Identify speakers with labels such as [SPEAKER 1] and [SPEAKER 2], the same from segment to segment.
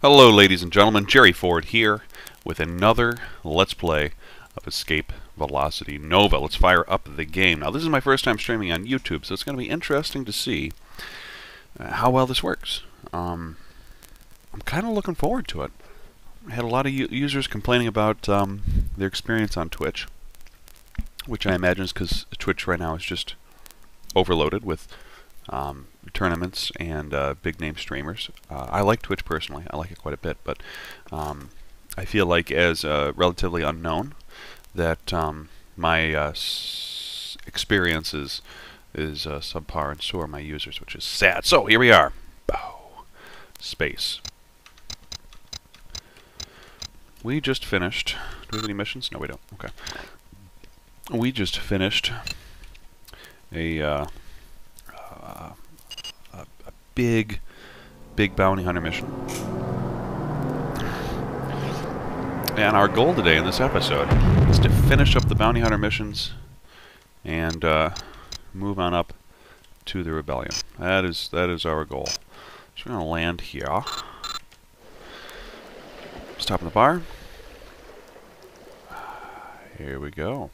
[SPEAKER 1] Hello ladies and gentlemen, Jerry Ford here with another Let's Play of Escape Velocity Nova. Let's fire up the game. Now this is my first time streaming on YouTube, so it's going to be interesting to see how well this works. I'm kind of looking forward to it. I had a lot of users complaining about their experience on Twitch, which I imagine is because Twitch right now is just overloaded with tournaments and big name streamers. I like Twitch personally. I like it quite a bit, but I feel like as relatively unknown that my experience is subpar, and so are my users, which is sad. So here we are. Bow. Space. We just finished. Do we have any missions? No, we don't. Okay. We just finished a big bounty hunter mission. And our goal today in this episode is to finish up the bounty hunter missions and move on up to the rebellion. That is our goal. So we're going to land here. Stop in the bar. Here we go.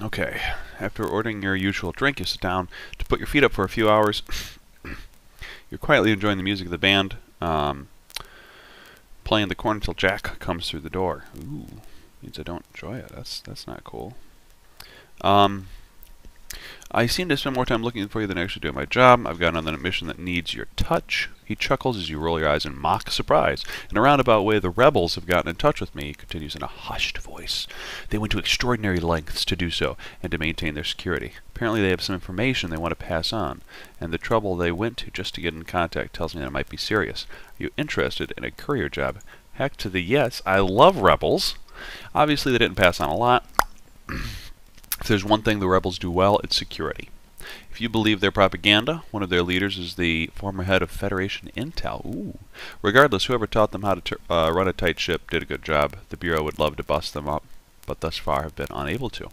[SPEAKER 1] Okay, after ordering your usual drink, you sit down to put your feet up for a few hours. You're quietly enjoying the music of the band, playing the corn until Jack comes through the door. Ooh, means I don't enjoy it. That's not cool. I seem to spend more time looking for you than actually doing my job. I've got another mission that needs your touch. He chuckles as you roll your eyes in mock surprise. In a roundabout way, the rebels have gotten in touch with me, he continues in a hushed voice. They went to extraordinary lengths to do so, and to maintain their security. Apparently they have some information they want to pass on, and the trouble they went to just to get in contact tells me that it might be serious. Are you interested in a courier job? Heck to the yes. I love rebels. Obviously they didn't pass on a lot. If there's one thing the rebels do well, it's security. If you believe their propaganda, one of their leaders is the former head of Federation Intel. Ooh. Regardless, whoever taught them how to run a tight ship did a good job. The Bureau would love to bust them up, but thus far have been unable to.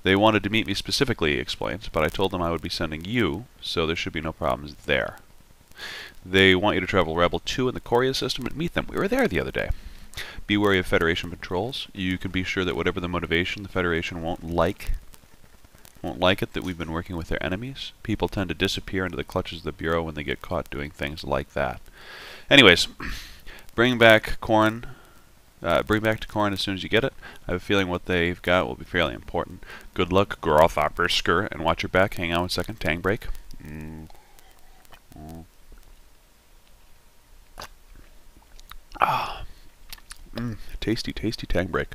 [SPEAKER 1] They wanted to meet me specifically, he explains, but I told them I would be sending you, so there should be no problems there. They want you to travel Rebel 2 in the Korea system and meet them. We were there the other day. Be wary of Federation patrols. You can be sure that whatever the motivation, the Federation won't like it that we've been working with their enemies. People tend to disappear into the clutches of the Bureau when they get caught doing things like that. Anyways, bring back to Corrin as soon as you get it. I have a feeling what they've got will be fairly important. Good luck, Grothopersker, and watch your back. Hang on a second. Tang break. Tasty, tasty tang break.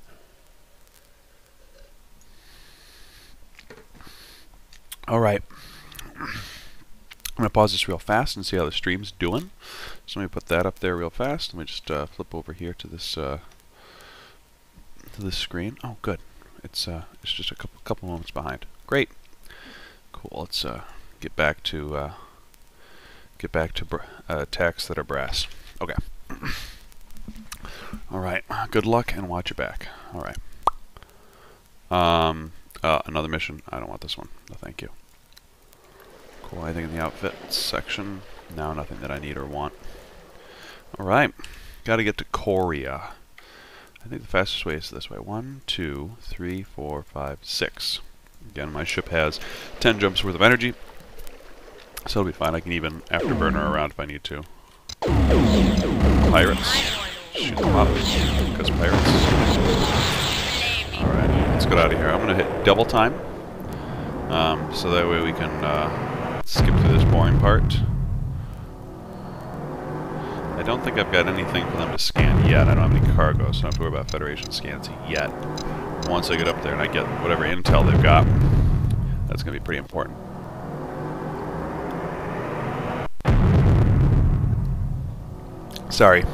[SPEAKER 1] Alright. I'm going to pause this real fast and see how the stream's doing. So let me put that up there real fast. Let me just flip over here to this screen. Oh, good. It's just a couple moments behind. Great. Cool. Let's get back to attacks that are brass. Okay. Alright, good luck and watch your back. Alright. Another mission. I don't want this one. No, thank you. Cool, anything in the outfit section? No, nothing that I need or want. Alright. Gotta get to Korea. I think the fastest way is this way. 1, 2, 3, 4, 5, 6. Again, my ship has 10 jumps worth of energy. So it'll be fine. I can even afterburner around if I need to. Pirates. Shoot them up, because pirates. Alright, let's get out of here. I'm going to hit double time, so that way we can skip through this boring part. I don't think I've got anything for them to scan yet. I don't have any cargo, so I don't have to worry about Federation scans yet. Once I get up there and I get whatever intel they've got, that's going to be pretty important. Sorry.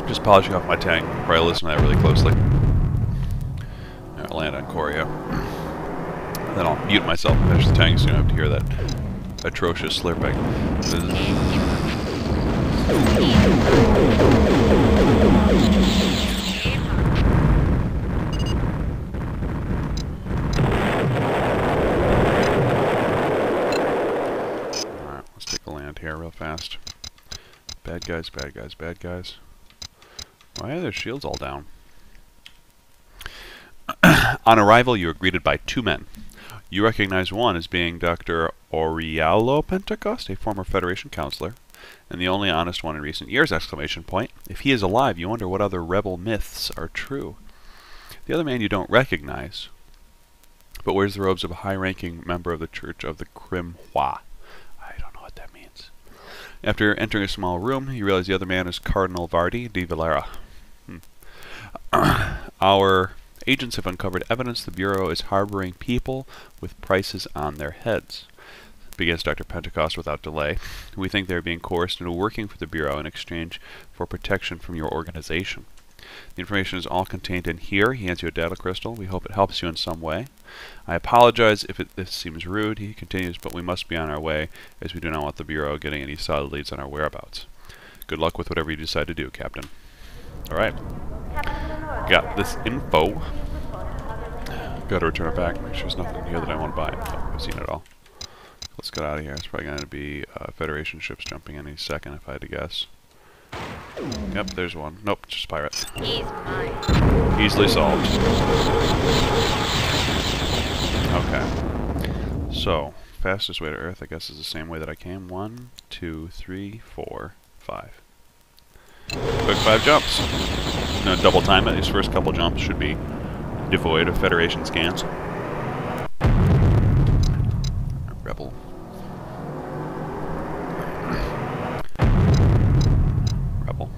[SPEAKER 1] Just polishing off my tang. Probably listen to that really closely. I'll land on Korea. Then I'll mute myself and finish the tang so you don't have to hear that atrocious slurping. Alright, let's take a land here real fast. guys, bad guys, bad guys. Why are their shields all down? On arrival, you are greeted by two men. You recognize one as being Dr. Orialo Pentecost, a former Federation counselor, and the only honest one in recent years! Exclamation point. If he is alive, you wonder what other rebel myths are true. The other man you don't recognize, but wears the robes of a high-ranking member of the Church of the Crimhois. I don't know what that means. After entering a small room, you realize the other man is Cardinal Vardi de Valera. Our agents have uncovered evidence the Bureau is harboring people with prices on their heads. Begins Dr. Pentecost without delay. We think they're being coerced into working for the Bureau in exchange for protection from your organization. The information is all contained in here. He hands you a data crystal. We hope it helps you in some way. I apologize if this seems rude, he continues, but we must be on our way, as we do not want the Bureau getting any solid leads on our whereabouts. Good luck with whatever you decide to do, Captain. Alright. Got this info. Gotta return it back. Make sure there's nothing here that I want to buy. Oh, I've seen it all. Let's get out of here. It's probably going to be Federation ships jumping in any second, if I had to guess. Yep, there's one. Nope, just pirate.
[SPEAKER 2] He's mine.
[SPEAKER 1] Easily solved. Okay. So, fastest way to Earth, I guess, is the same way that I came. 1, 2, 3, 4, 5. Quick 5 jumps. I'm going to double time it. These first couple jumps should be devoid of Federation scans. Rebel. Rebel.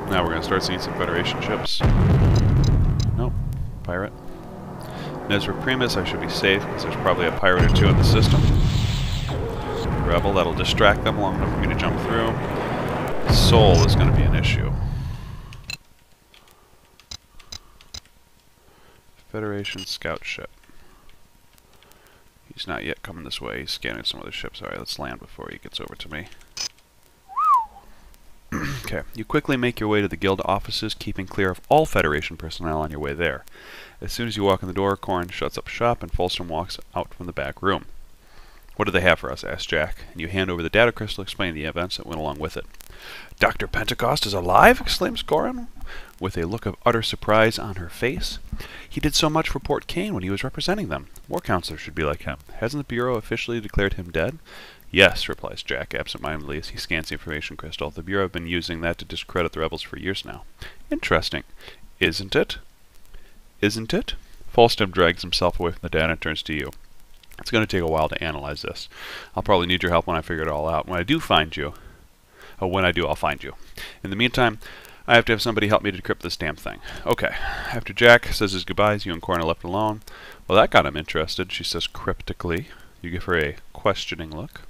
[SPEAKER 1] Now we're going to start seeing some Federation ships. Nope. Pirate. Nesra Primus, I should be safe because there's probably a pirate or two in the system. Rebel, that'll distract them long enough for me to jump through. Soul is going to be an issue. Federation scout ship. He's not yet coming this way. He's scanning some other ships. Alright, let's land before he gets over to me. Okay, you quickly make your way to the guild offices, keeping clear of all Federation personnel on your way there. As soon as you walk in the door, Corrin shuts up shop and Fulstrom walks out from the back room. What do they have for us? Asks Jack, and you hand over the data crystal explaining the events that went along with it. Dr. Pentecost is alive? Exclaims Corrin, with a look of utter surprise on her face. He did so much for Port Kane when he was representing them. More counselors should be like him. Hasn't the Bureau officially declared him dead? Yes, replies Jack absent-mindedly as he scans the information crystal. The Bureau have been using that to discredit the rebels for years now. Interesting. Isn't it? Isn't it? Fulstrom drags himself away from the data and turns to you. It's going to take a while to analyze this. I'll probably need your help when I figure it all out. When I do find you... Oh, when I do, I'll find you. In the meantime, I have to have somebody help me to decrypt this damn thing. Okay. After Jack says his goodbyes, you and Corrin are left alone. Well, that got him interested, she says cryptically. You give her a questioning look.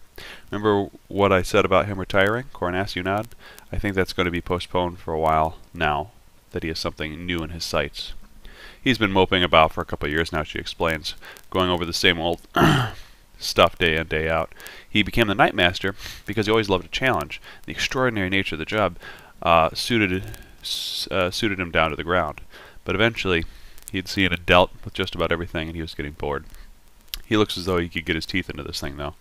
[SPEAKER 1] Remember what I said about him retiring? Corrin asks. You nod. I think that's going to be postponed for a while now that he has something new in his sights. He's been moping about for a couple of years now, she explains, going over the same old stuff day in, day out. He became the Nightmaster because he always loved a challenge. The extraordinary nature of the job suited him down to the ground. But eventually, he'd seen and dealt with just about everything, and he was getting bored. He looks as though he could get his teeth into this thing, though.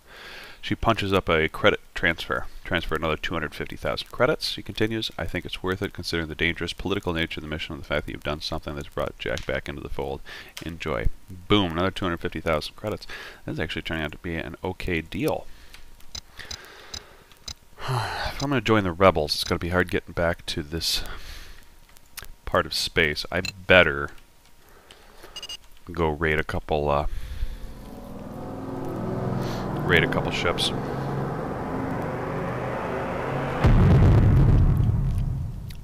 [SPEAKER 1] She punches up a credit transfer. Transfer another 250,000 credits. She continues, I think it's worth it considering the dangerous political nature of the mission and the fact that you've done something that's brought Jack back into the fold. Enjoy. Boom, another 250,000 credits. This is actually turning out to be an okay deal. If I'm going to join the rebels, it's going to be hard getting back to this part of space. I better go raid a couple ships.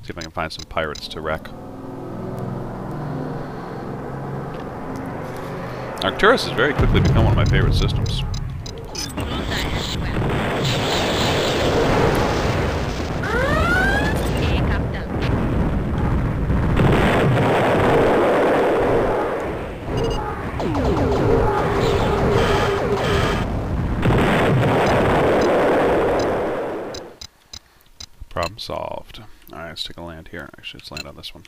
[SPEAKER 1] See if I can find some pirates to wreck. Arcturus has very quickly become one of my favorite systems. Problem solved. Alright, let's take a land here. Actually, let's land on this one.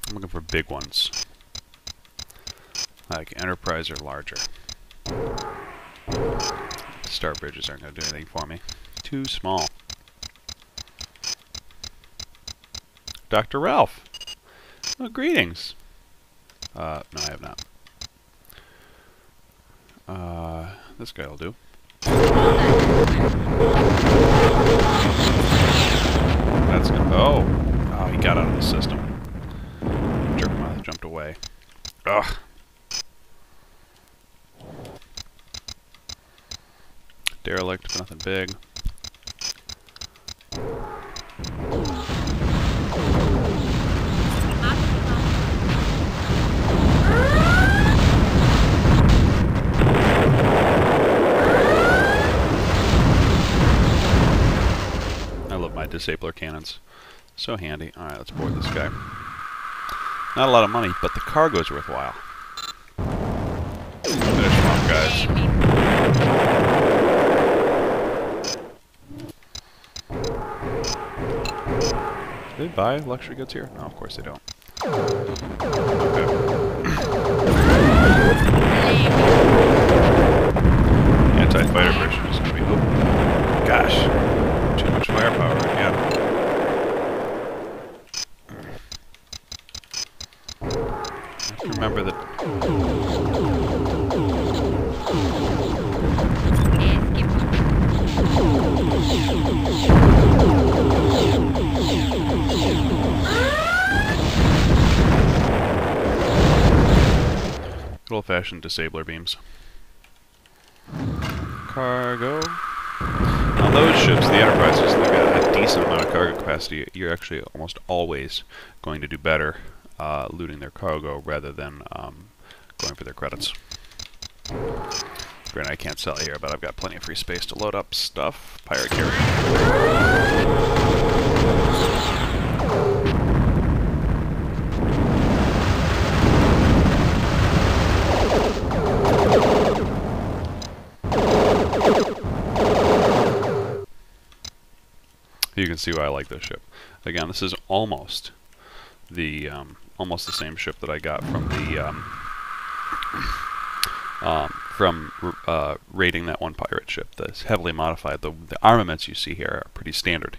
[SPEAKER 1] I'm looking for big ones. Like Enterprise or larger. Star bridges aren't going to do anything for me. Too small. Dr. Ralph. Oh, greetings. No, I have not. This guy will do. That's good. Oh, he got out of the system. Jerkmouth jumped away. Ugh. Derelict, but nothing big. I love my disabler cannons. So handy. Alright, let's board this guy. Not a lot of money, but the cargo's worthwhile. Finish them off, guys. Do they buy luxury goods here? No, of course they don't. Okay. Anti-fighter version is going to be... Oh, gosh. Too much firepower again. Remember that... Good old-fashioned disabler beams. Cargo. On those ships, the Enterprises, they've got a decent amount of cargo capacity. You're actually almost always going to do better looting their cargo rather than going for their credits. Granted, I can't sell here, but I've got plenty of free space to load up stuff. Pirate carrier. You can see why I like this ship. Again, this is almost the same ship that I got from the raiding that one pirate ship. That's heavily modified. The armaments you see here are pretty standard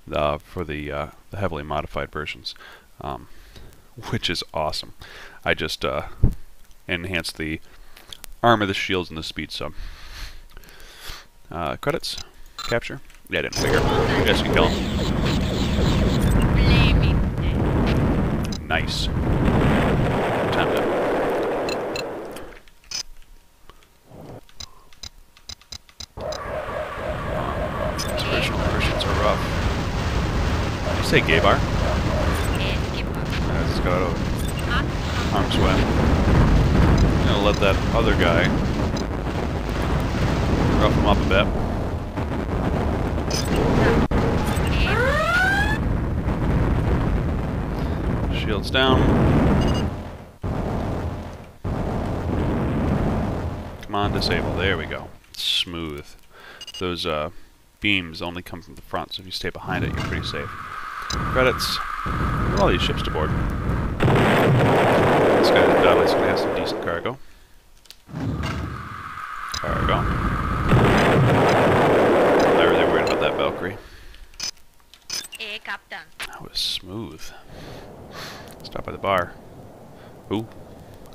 [SPEAKER 1] for the heavily modified versions, which is awesome. I just enhanced the armor, the shields, and the speed sub. Credits, capture. Yeah, I didn't figure. You guys can kill him. Nice. Time to... These original versions are rough. Did you say gay bar? Yeah, it's got out of harm's way. I'm gonna let that other guy rough him up a bit. Shields down. Come on, disable. There we go. Smooth. Those beams only come from the front, so if you stay behind it, you're pretty safe. Credits. Put all these ships to board. This guy undoubtedly is going to have some decent cargo. Cargo. Not really worried about that Valkyrie.
[SPEAKER 2] Hey, Captain.
[SPEAKER 1] That was smooth. Stop by the bar. Ooh.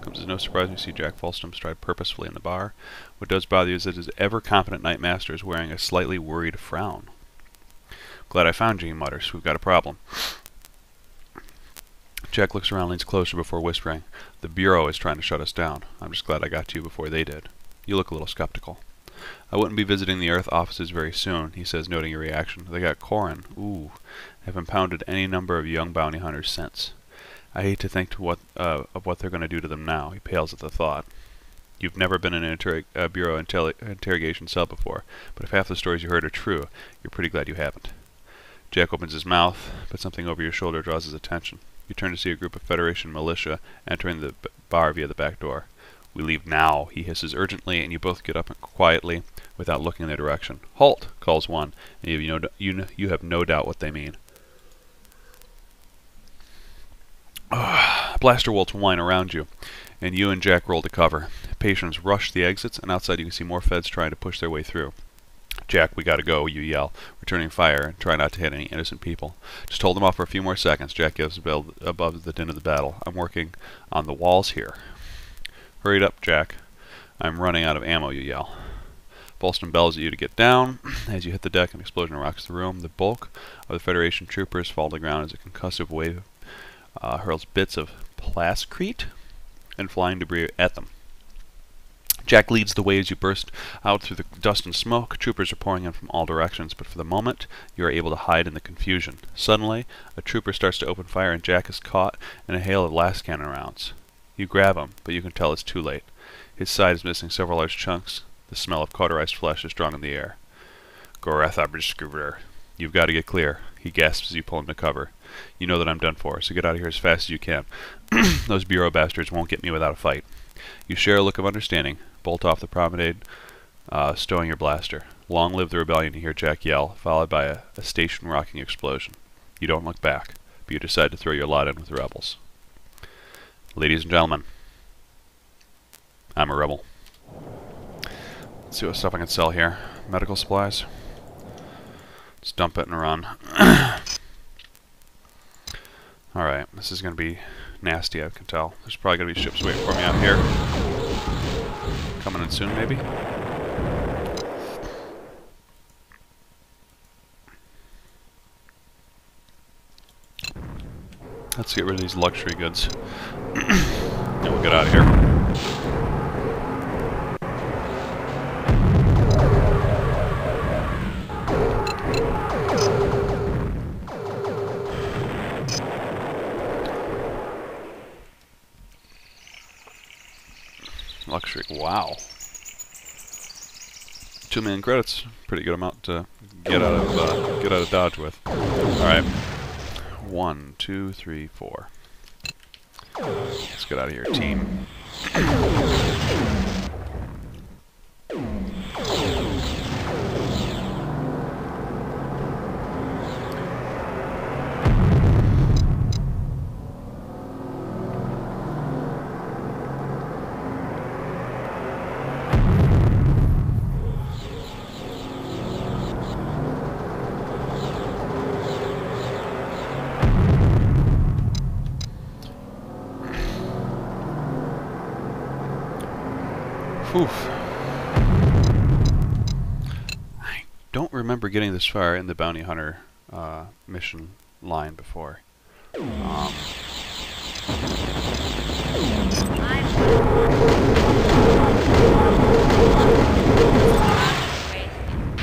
[SPEAKER 1] Comes as no surprise when you see Jack Falstom stride purposefully in the bar. What does bother you is that his ever-competent Knight Master is wearing a slightly worried frown. Glad I found you, he mutters. We've got a problem. Jack looks around, leans closer before whispering. The Bureau is trying to shut us down. I'm just glad I got to you before they did. You look a little skeptical. I wouldn't be visiting the Earth offices very soon, he says, noting your reaction. They got Corin. Ooh. Have impounded any number of young bounty hunters since. I hate to think of what they're going to do to them now. He pales at the thought. You've never been in an Bureau interrogation cell before, but if half the stories you heard are true, you're pretty glad you haven't. Jack opens his mouth, but something over your shoulder draws his attention. You turn to see a group of Federation militia entering the bar via the back door. We leave now, he hisses urgently, and you both get up quietly without looking in their direction. Halt, calls one, and you have no doubt what they mean. Blaster bolts whine around you, and you and Jack roll to cover. patrons rush the exits, and outside you can see more feds trying to push their way through. Jack, we gotta go, you yell, returning fire and try not to hit any innocent people. Just hold them off for a few more seconds. Jack gives above the din of the battle. I'm working on the walls here. Hurry up, Jack. I'm running out of ammo, you yell. Bolston bells at you to get down. As you hit the deck, an explosion rocks the room. The bulk of the Federation troopers fall to the ground as a concussive wave hurls bits of plascrete and flying debris at them. Jack leads the way as you burst out through the dust and smoke. Troopers are pouring in from all directions, but for the moment, you are able to hide in the confusion. Suddenly, a trooper starts to open fire, and Jack is caught in a hail of las cannon rounds. You grab him, but you can tell it's too late. His side is missing several large chunks. The smell of cauterized flesh is drawn in the air. Gorathab, you've got to get clear. He gasps as you pull him to cover. You know that I'm done for, so get out of here as fast as you can. Those bureau bastards won't get me without a fight. You share a look of understanding. Bolt off the promenade, stowing your blaster. Long live the rebellion, you hear Jack yell, followed by a station-rocking explosion. You don't look back, but you decide to throw your lot in with the rebels. Ladies and gentlemen, I'm a rebel. Let's see what stuff I can sell here. Medical supplies. Let's dump it and run. Alright, this is going to be nasty, I can tell. There's probably going to be ships waiting for me out here. Coming in soon, maybe? Let's get rid of these luxury goods. And we'll get out of here. Luxury, wow. 2 million credits, pretty good amount to get out of Dodge with. All right, 1, 2, 3, 4. Let's get out of here, team. Oof. I don't remember getting this far in the Bounty Hunter mission line before. Might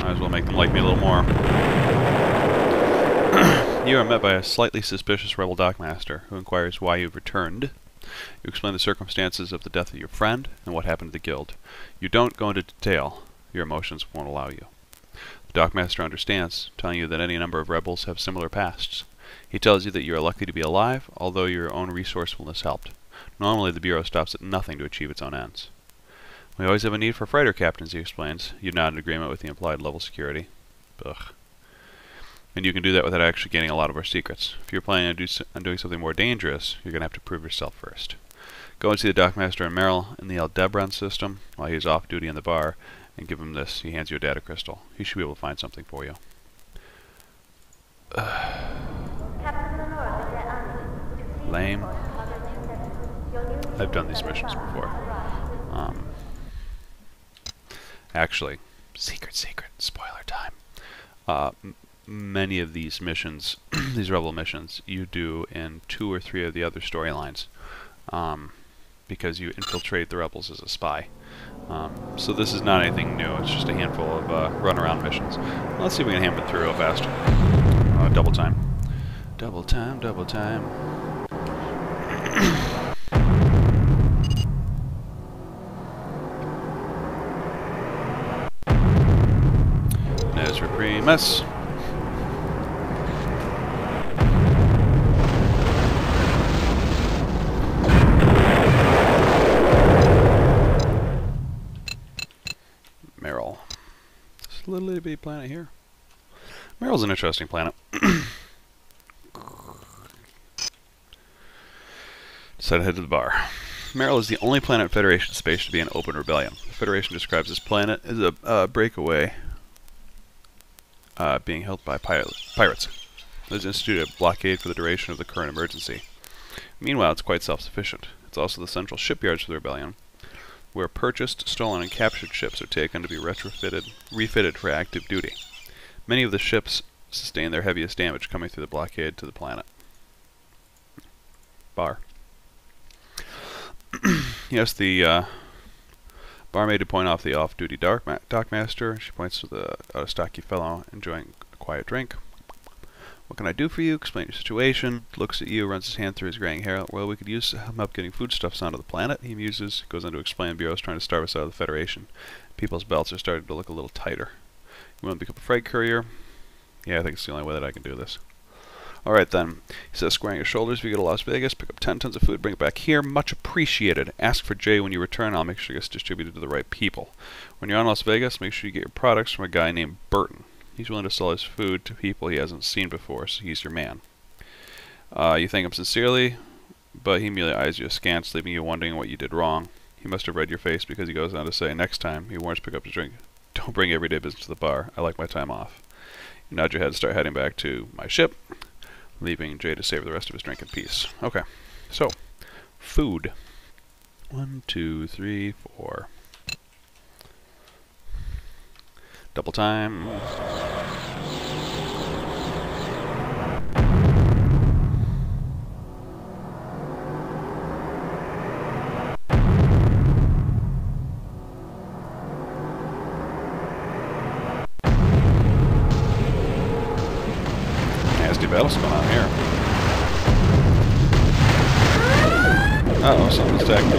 [SPEAKER 1] as well make them like me a little more. You are met by a slightly suspicious rebel dockmaster who inquires why you've returned. You explain the circumstances of the death of your friend and what happened to the guild. You don't go into detail. Your emotions won't allow you. The dockmaster understands, telling you that any number of rebels have similar pasts. He tells you that you are lucky to be alive, although your own resourcefulness helped. Normally the Bureau stops at nothing to achieve its own ends. We always have a need for freighter captains, he explains. You nod in agreement with the implied level security. Ugh. And you can do that without actually gaining a lot of our secrets. If you're planning on doing something more dangerous, you're going to have to prove yourself first. Go and see the dockmaster and Merrill in the Aldebaran system while he's off duty in the bar, and give him this. He hands you a data crystal. He should be able to find something for you. Lame. I've done these missions before. Actually, secret, spoiler time. Many of these missions, these rebel missions, you do in 2 or 3 of the other storylines, because you infiltrate the rebels as a spy. So this is not anything new. It's just a handful of run-around missions. Let's see if we can hammer it through real fast. Double time. Double time, double time. Nezra Primus. Merrill. This little itty bitty planet here. Merrill's an interesting planet. Decided to head to the bar. Meryl is the only planet in Federation space to be an open rebellion. The Federation describes this planet as a breakaway being held by pirates. It has instituted a blockade for the duration of the current emergency. Meanwhile, it's quite self-sufficient. It's also the central shipyards for the rebellion, where purchased, stolen, and captured ships are taken to be refitted for active duty. Many of the ships sustain their heaviest damage coming through the blockade to the planet. Bar. Yes, the barmaid to point off the off-duty dockmaster. She points to the stocky fellow enjoying a quiet drink. What can I do for you? Explain your situation. Looks at you, runs his hand through his graying hair. Well, we could use him up getting foodstuffs onto the planet. He muses, goes on to explain Bureau's trying to starve us out of the Federation. People's belts are starting to look a little tighter. You want to become a freight courier? Yeah, I think it's the only way that I can do this. Alright then, he says, squaring his shoulders. If you go to Las Vegas, pick up 10 tons of food, bring it back here. Much appreciated. Ask for Jay when you return. I'll make sure it gets distributed to the right people. When you're on Las Vegas, make sure you get your products from a guy named Burton. He's willing to sell his food to people he hasn't seen before, so he's your man. You thank him sincerely, but he immediately eyes you askance, leaving you wondering what you did wrong. He must have read your face because he goes on to say, next time, he warns pick up his drink. Don't bring everyday business to the bar. I like my time off. You nod your head and start heading back to my ship, leaving Jay to savor the rest of his drink in peace. Okay, so, food. 1, 2, 3, 4. Double time. Nasty battle's going on here. Uh-oh, something's attacking me.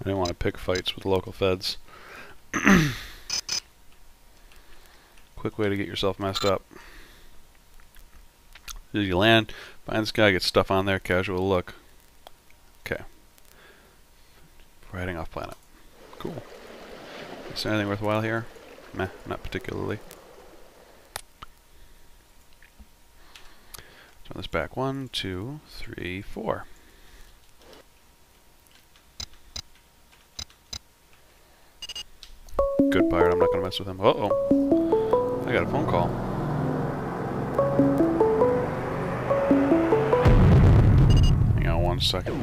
[SPEAKER 1] I didn't want to pick fights with local feds. Quick way to get yourself messed up. As you land, find this guy, get stuff on there, casual look. Okay. We're heading off planet. Cool. Is there anything worthwhile here? Meh, not particularly. Turn this back. 1, 2, 3, 4. Good pirate, I'm not gonna mess with him. Uh-oh. I got a phone call. Hang on 1 second.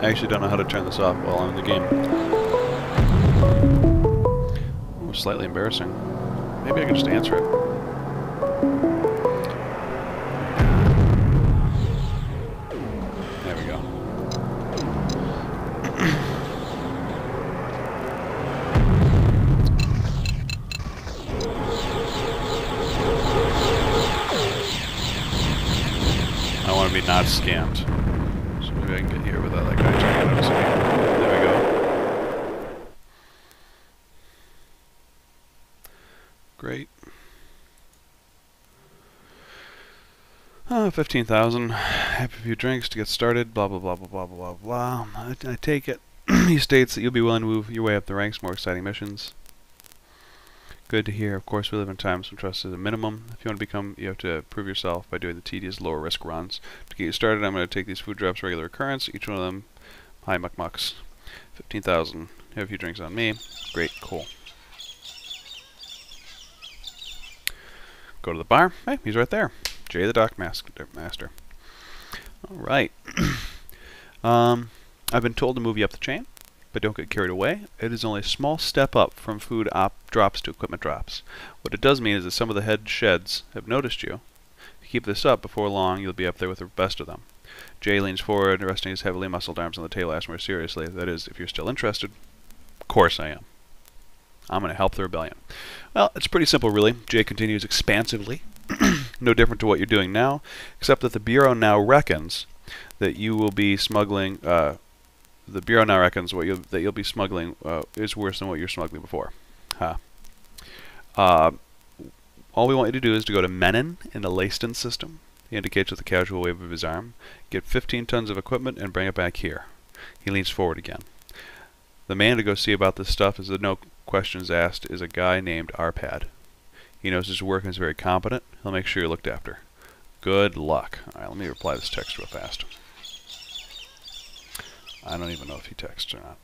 [SPEAKER 1] I actually don't know how to turn this off while I'm in the game. Ooh, slightly embarrassing. Maybe I can just answer it. There we go. I want to be not scammed. So maybe I can get here without that guy trying to notice me. There we go. Great. 15,000. Have a few drinks to get started. Blah, blah, blah, blah, blah, blah, blah. I take it. He states that you'll be willing to move your way up the ranks, more exciting missions. Good to hear. Of course, we live in times when trust is a minimum. If you want to become, you have to prove yourself by doing the tedious, lower risk runs. To get you started, I'm going to take these food drops regular occurrence. Each one of them, hi muck-mucks. 15,000. Have a few drinks on me. Great, cool. Go to the bar. Hey, he's right there. Jay the Dock Master. Alright. I've been told to move you up the chain, but don't get carried away. It is only a small step up from food drops to equipment drops. What it does mean is that some of the head sheds have noticed you. If you keep this up, before long you'll be up there with the best of them. Jay leans forward, resting his heavily muscled arms on the table, asks more seriously. That is, if you're still interested. Of course I am. I'm going to help the rebellion. Well, it's pretty simple, really. Jay continues expansively. No different to what you're doing now, except that the Bureau now reckons that you will be smuggling. The Bureau now reckons that you'll be smuggling is worse than what you're smuggling before. Huh. All we want you to do is to go to Menon in the Layston system. He indicates with a casual wave of his arm. Get 15 tons of equipment and bring it back here. He leans forward again. The man to go see about this stuff, is no questions asked, is a guy named Arpad. He knows his work and is very competent. He'll make sure you're looked after. Good luck. Alright, let me reply this text real fast. I don't even know if he texts or not.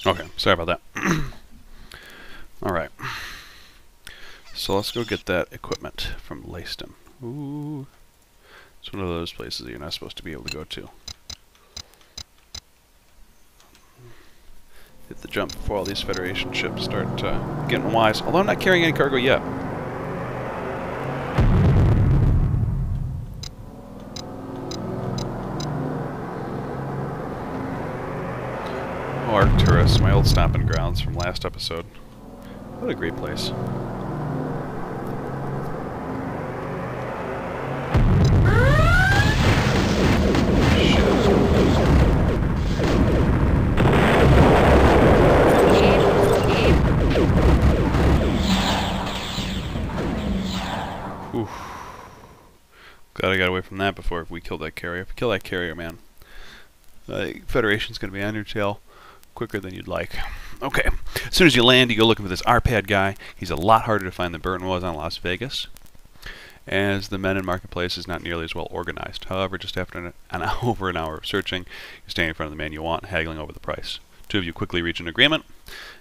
[SPEAKER 1] Okay, sorry about that. Alright. So let's go get that equipment from Leyston. Ooh. It's one of those places that you're not supposed to be able to go to. Hit the jump before all these Federation ships start getting wise. Although I'm not carrying any cargo yet. Oh, Arcturus, my old stomping grounds from last episode. What a great place. Oof. Glad I got away from that before we killed that carrier. If we kill that carrier, man, the Federation's going to be on your tail quicker than you'd like. Okay, as soon as you land, you go looking for this RPAD guy. He's a lot harder to find than Burton was on Las Vegas, as the men in Marketplace is not nearly as well organized. However, just after over an hour of searching, you're standing in front of the man you want, haggling over the price. Two of you quickly reach an agreement.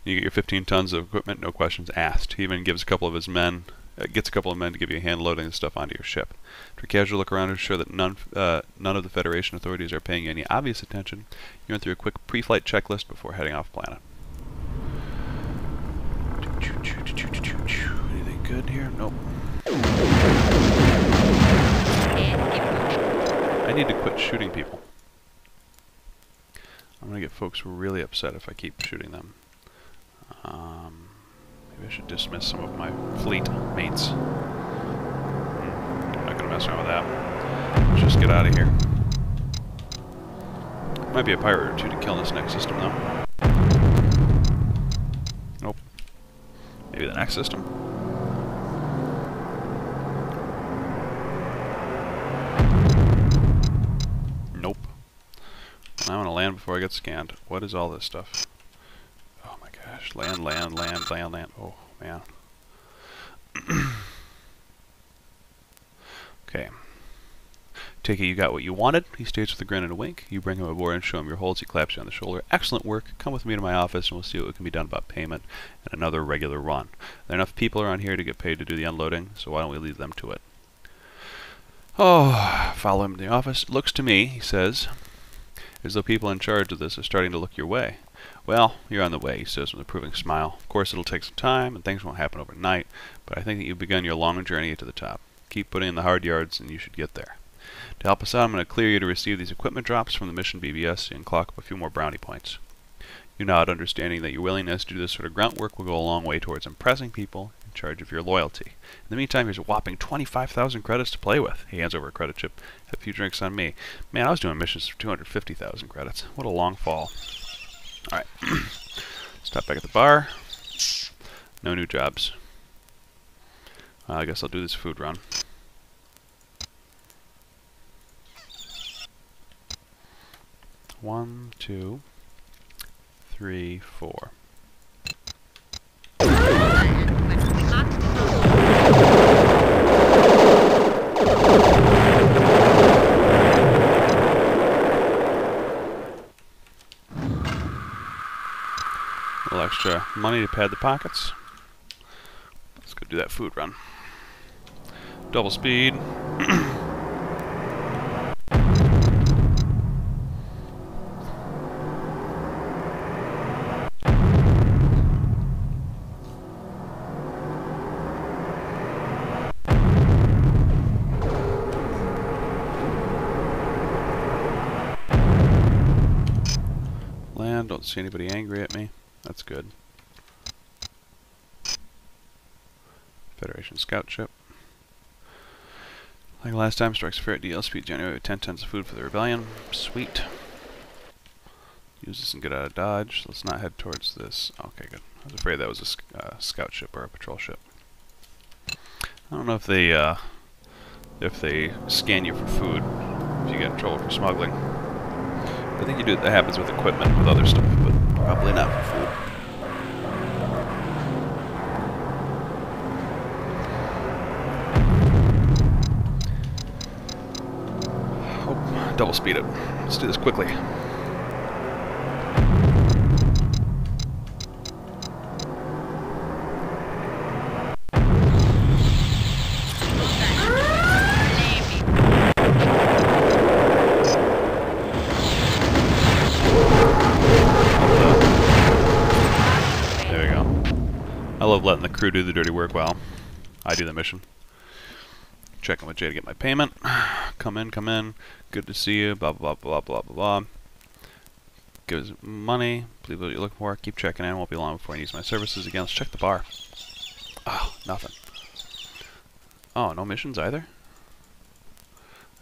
[SPEAKER 1] You get your 15 tons of equipment, no questions asked. He even gives a couple of his men, gets a couple of men to give you a hand loading the stuff onto your ship. After a casual look around to ensure that none of the Federation authorities are paying you any obvious attention, you run through a quick pre-flight checklist before heading off planet. Anything good here? Nope. I need to quit shooting people. I'm gonna get folks really upset if I keep shooting them. Maybe I should dismiss some of my fleet mates. I'm not gonna mess around with that. Let's just get out of here. Might be a pirate or two to kill in this next system, though. Nope. Maybe the next system. Nope. I want to land before I get scanned. What is all this stuff? Oh my gosh. Land, land, land, land, land. Oh, man. Okay. Take it you got what you wanted. He states with a grin and a wink. You bring him aboard and show him your holds. He claps you on the shoulder. Excellent work. Come with me to my office and we'll see what can be done about payment and another regular run. There are enough people around here to get paid to do the unloading, so why don't we leave them to it? Oh, follow him to the office. It looks to me, he says, as though people in charge of this are starting to look your way. Well, you're on the way, he says with an approving smile. Of course, it'll take some time, and things won't happen overnight, but I think that you've begun your long journey to the top. Keep putting in the hard yards, and you should get there. To help us out, I'm going to clear you to receive these equipment drops from the mission BBS and clock up a few more brownie points. You nod, understanding that your willingness to do this sort of grunt work will go a long way towards impressing people in charge of your loyalty. In the meantime, here's a whopping 25,000 credits to play with. He hands over a credit chip. Have a few drinks on me. Man, I was doing missions for 250,000 credits. What a long fall. Alright. Stop back at the bar. No new jobs. I guess I'll do this food run. One, two, three, four. A little extra money to pad the pockets. go do that food run. Double speed. Land, don't see anybody angry at me. That's good. Federation scout ship. Like last time, strikes fair at DL speed, generate with 10 tons of food for the rebellion. Sweet. Use this and get out of dodge. Let's not head towards this. Okay, good. I was afraid that was a scout ship or a patrol ship. I don't know if they scan you for food if you get in trouble for smuggling. I think that happens with equipment with other stuff, but probably not for food. Oh, double speed it. Let's do this quickly. I love letting the crew do the dirty work while I do the mission. Checking with Jay to get my payment. Come in. Good to see you. Blah, blah, blah, blah, blah, blah. Give us money. Believe what you're looking for. Keep checking in. Won't be long before I use my services again. Let's check the bar. Oh, nothing. Oh, no missions either?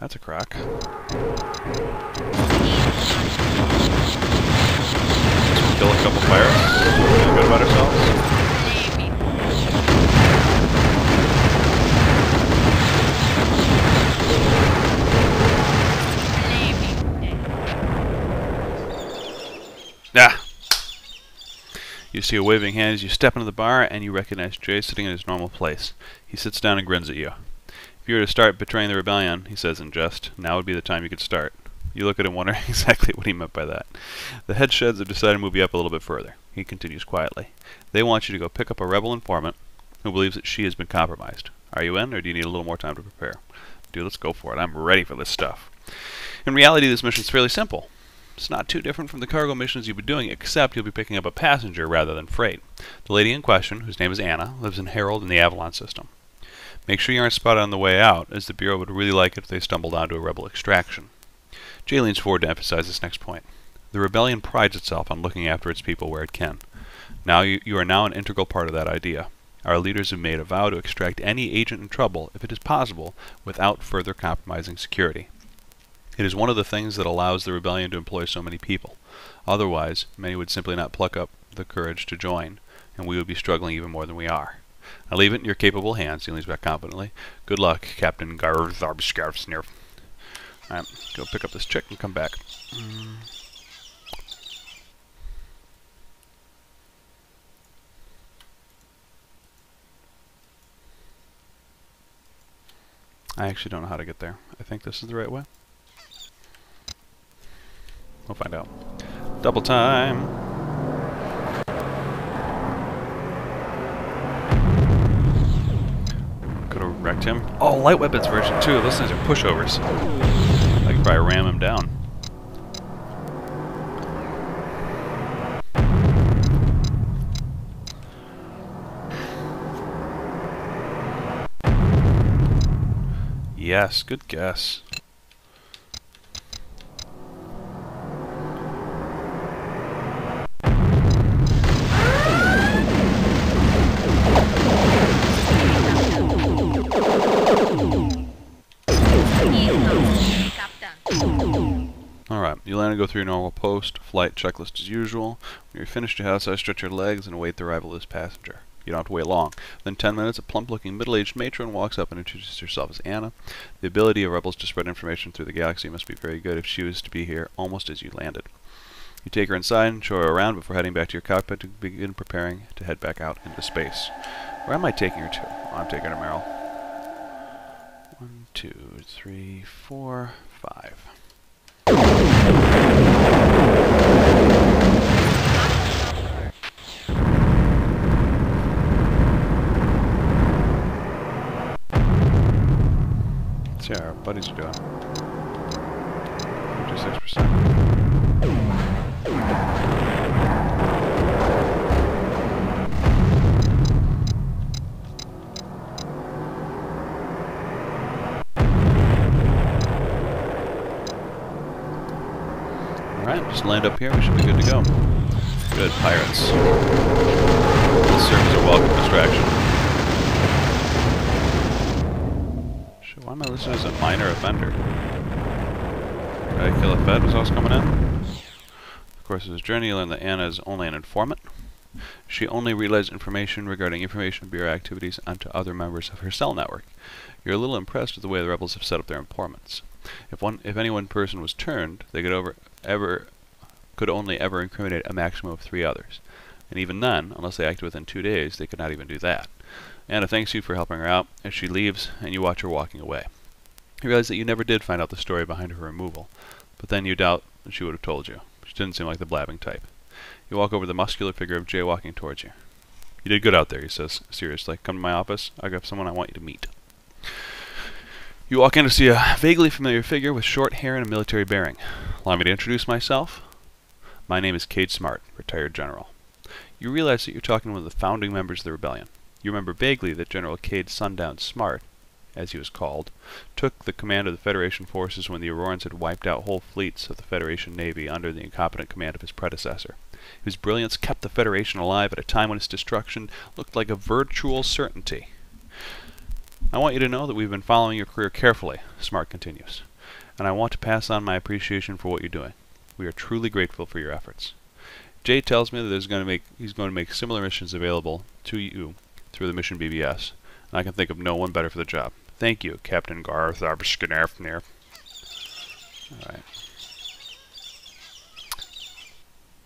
[SPEAKER 1] That's a crack. Kill a couple pirates. Feeling good about ourselves. Ah! You see a waving hand as you step into the bar, and you recognize Jay sitting in his normal place. He sits down and grins at you. If you were to start betraying the rebellion, he says in jest, now would be the time you could start. You look at him wondering exactly what he meant by that. The head sheds have decided to move you up a little bit further. He continues quietly. They want you to go pick up a rebel informant who believes that she has been compromised. Are you in, or do you need a little more time to prepare? Dude, let's go for it. I'm ready for this stuff. In reality, this mission is fairly simple. It's not too different from the cargo missions you've been doing, except you'll be picking up a passenger rather than freight. The lady in question, whose name is Anna, lives in Herald in the Avalon system. Make sure you aren't spotted on the way out, as the Bureau would really like it if they stumbled onto a rebel extraction. Jay leans forward to emphasize this next point. The rebellion prides itself on looking after its people where it can. Now you are now an integral part of that idea. Our leaders have made a vow to extract any agent in trouble, if it is possible, without further compromising security. It is one of the things that allows the rebellion to employ so many people. Otherwise, many would simply not pluck up the courage to join, and we would be struggling even more than we are. I leave it in your capable hands. He leans back confidently. Good luck, Captain Garvsarvskarvsnirf. Alright, go pick up this chick and come back. I actually don't know how to get there. I think this is the right way. We'll find out. Double time! Could have wrecked him. Oh, light weapons version 2. Those things are pushovers. I could probably ram him down. Yes, good guess. Alright, you land and go through your normal post-flight checklist as usual. When you're finished, you house, stretch your legs and await the arrival of this passenger. You don't have to wait long. Within 10 minutes, a plump-looking middle-aged matron walks up and introduces herself as Anna. The ability of rebels to spread information through the galaxy must be very good if she was to be here almost as you landed. You take her inside and show her around before heading back to your cockpit to begin preparing to head back out into space. Where am I taking her to? Oh, I'm taking her to Merrill. 1, 2, 3, 4, 5. buddies are doing. 56%. Alright, just land up here, we should be good to go. Good, pirates. This serves as a welcome distraction. Shit, why am I listed as a minor offender? Did I kill a Fed was also coming in? Of course, in his journey, you learn that Anna is only an informant. She only relays information regarding Information Bureau activities onto other members of her cell network. You're a little impressed with the way the rebels have set up their informants. If any one person was turned, they could only ever incriminate a maximum of 3 others. And even then, unless they acted within 2 days, they could not even do that. Anna thanks you for helping her out, as she leaves, and you watch her walking away. You realize that you never did find out the story behind her removal, but then you doubt that she would have told you. She didn't seem like the blabbing type. You walk over to the muscular figure of Jay walking towards you. You did good out there, he says, seriously. Come to my office. I got someone I want you to meet. You walk in to see a vaguely familiar figure with short hair and a military bearing. Allow me to introduce myself. My name is Cade Smart, retired general. You realize that you're talking to one of the founding members of the rebellion. You remember vaguely that General Cade Sundown Smart, as he was called, took the command of the Federation forces when the Aurorans had wiped out whole fleets of the Federation Navy under the incompetent command of his predecessor. His brilliance kept the Federation alive at a time when its destruction looked like a virtual certainty. I want you to know that we've been following your career carefully, Smart continues, and I want to pass on my appreciation for what you're doing. We are truly grateful for your efforts. Jay tells me that he's going to make similar missions available to you through the mission BBS, and I can think of no one better for the job. Thank you, Captain Garth Arbskinarfnir. Alright.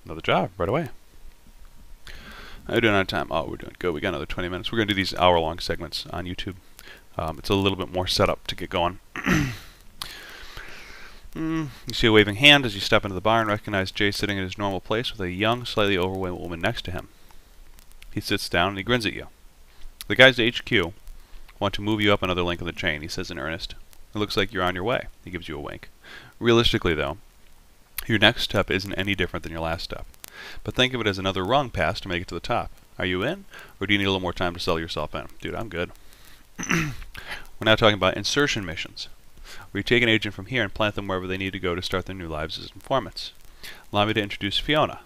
[SPEAKER 1] Another job, right away. How are we doing on time? Oh, we're doing good. We got another 20 minutes. We're going to do these hour-long segments on YouTube. It's a little bit more setup to get going. You see a waving hand as you step into the bar and recognize Jay sitting in his normal place with a young, slightly overweight woman next to him. He sits down and he grins at you. The guys at HQ want to move you up another link in the chain, he says in earnest. It looks like you're on your way. He gives you a wink. Realistically, though, your next step isn't any different than your last step. But think of it as another rung pass to make it to the top. Are you in, or do you need a little more time to sell yourself in? Dude, I'm good. We're now talking about insertion missions, where you take an agent from here and plant them wherever they need to go to start their new lives as informants. Allow me to introduce Fiona.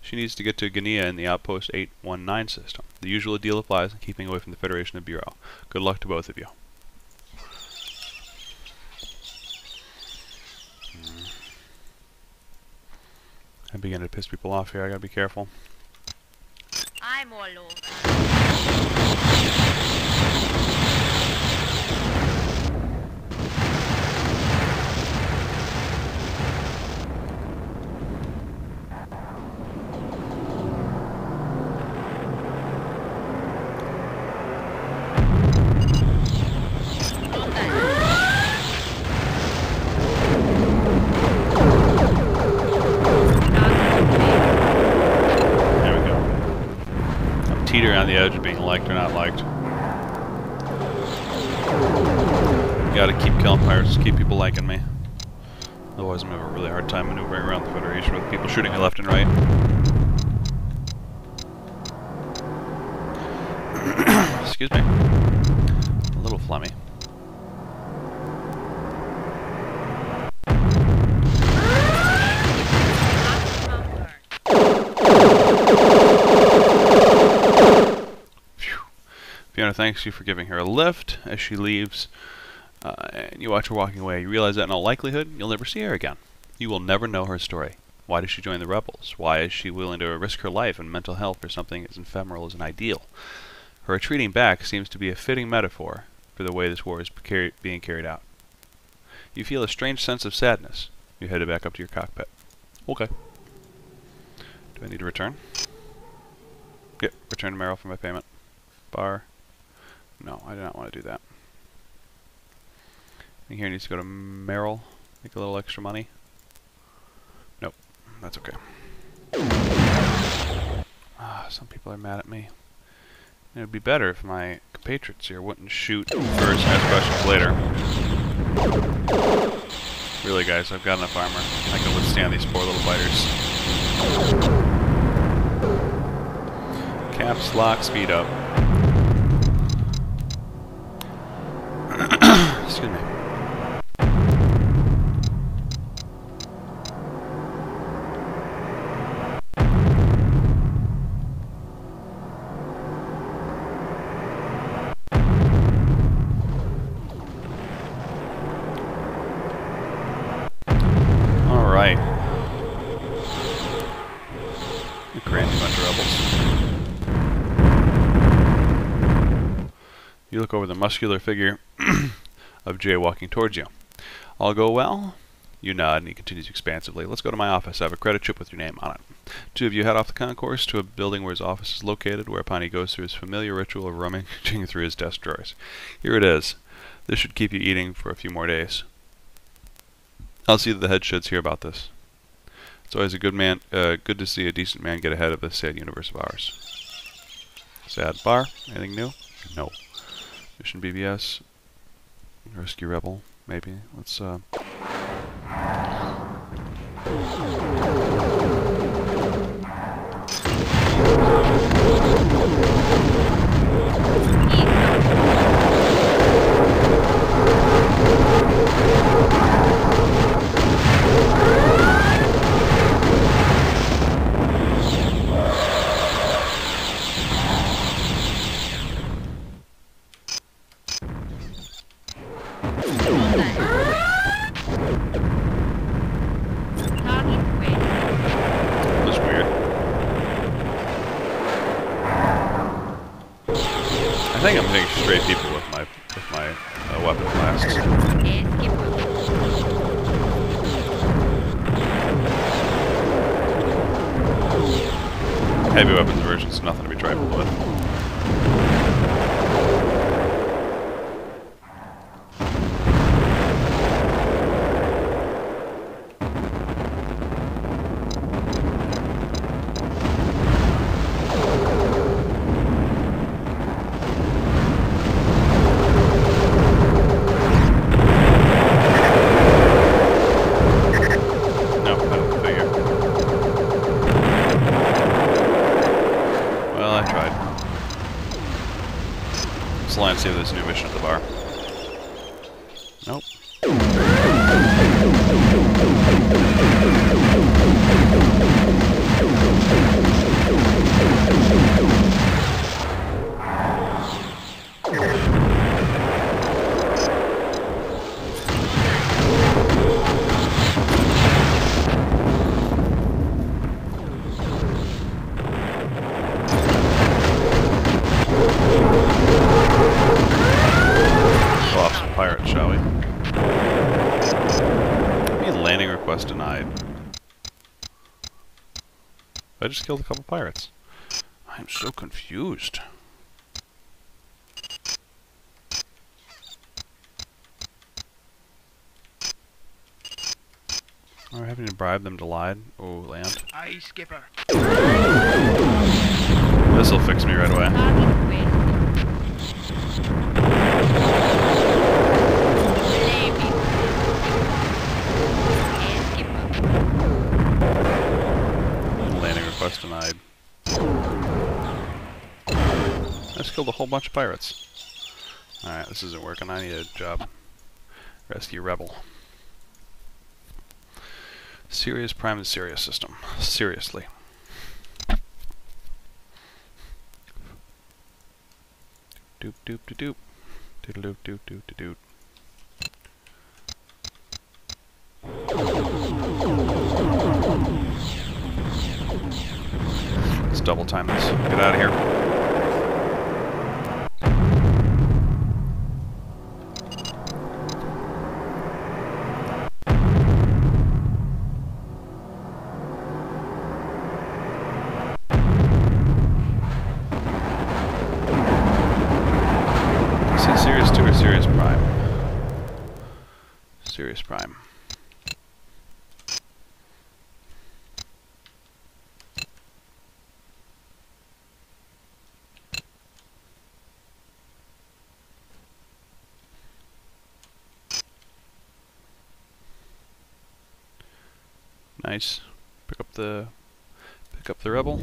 [SPEAKER 1] She needs to get to Guinea in the Outpost 819 system. The usual deal applies in keeping away from the Federation of Bureau. Good luck to both of you. I'm beginning to piss people off here. I gotta be careful.
[SPEAKER 2] I'm all over.
[SPEAKER 1] On the edge of being liked or not liked. Gotta keep killing pirates, keep people liking me. Otherwise I'm gonna have a really hard time maneuvering around the Federation with people shooting me left and right. Excuse me. A little phlegmy. Fiona thanks you for giving her a lift as she leaves, and you watch her walking away. You realize that in all likelihood, you'll never see her again. You will never know her story. Why did she join the rebels? Why is she willing to risk her life and mental health for something as ephemeral as an ideal? Her retreating back seems to be a fitting metaphor for the way this war is being carried out. You feel a strange sense of sadness. You headed back up to your cockpit. Okay. Do I need to return? Yep, return to Merrill for my payment. Bar. No, I do not want to do that. I think here needs to go to Merrill. Make a little extra money. Nope, that's okay. Some people are mad at me. It would be better if my compatriots here wouldn't shoot first and ask questions later. Really, guys, I've got enough armor. I can withstand these poor little biters. Caps, lock, speed up. Excuse me. Alright. You crazy bunch of rebels. You look over the muscular figure of Jay walking towards you. All go well? You nod, and he continues expansively. Let's go to my office. I have a credit chip with your name on it. Two of you head off the concourse to a building where his office is located, whereupon he goes through his familiar ritual of rummaging through his desk drawers. Here it is. This should keep you eating for a few more days. I'll see that the head shoulds hear about this. It's always a good to see a decent man get ahead of this sad universe of ours. Sad bar? Anything new? No. Mission BBS. Rescue Rebel, maybe. Let's, that's weird. I think I'm hitting straight people with my weapon blasts. Heavy weapons version's nothing to be trifled with. Let's see if there's a new mission at the bar. Nope. Pirates, shall we? Landing request denied. I just killed a couple pirates. I'm so confused. Are we having to bribe them to lie? Oh, land.
[SPEAKER 3] Aye, skipper.
[SPEAKER 1] This'll fix me right away. Request denied. I just killed a whole bunch of pirates. Alright, this isn't working. I need a job. Rescue Rebel. Serious Prime and Serious System. Seriously. Doop doop doop doop. Doodle doop doop doop doop doop. Let's double time this. Get out of here. Is it Sirius 2 or Sirius Prime? Sirius Prime. Nice. Pick up the rebel.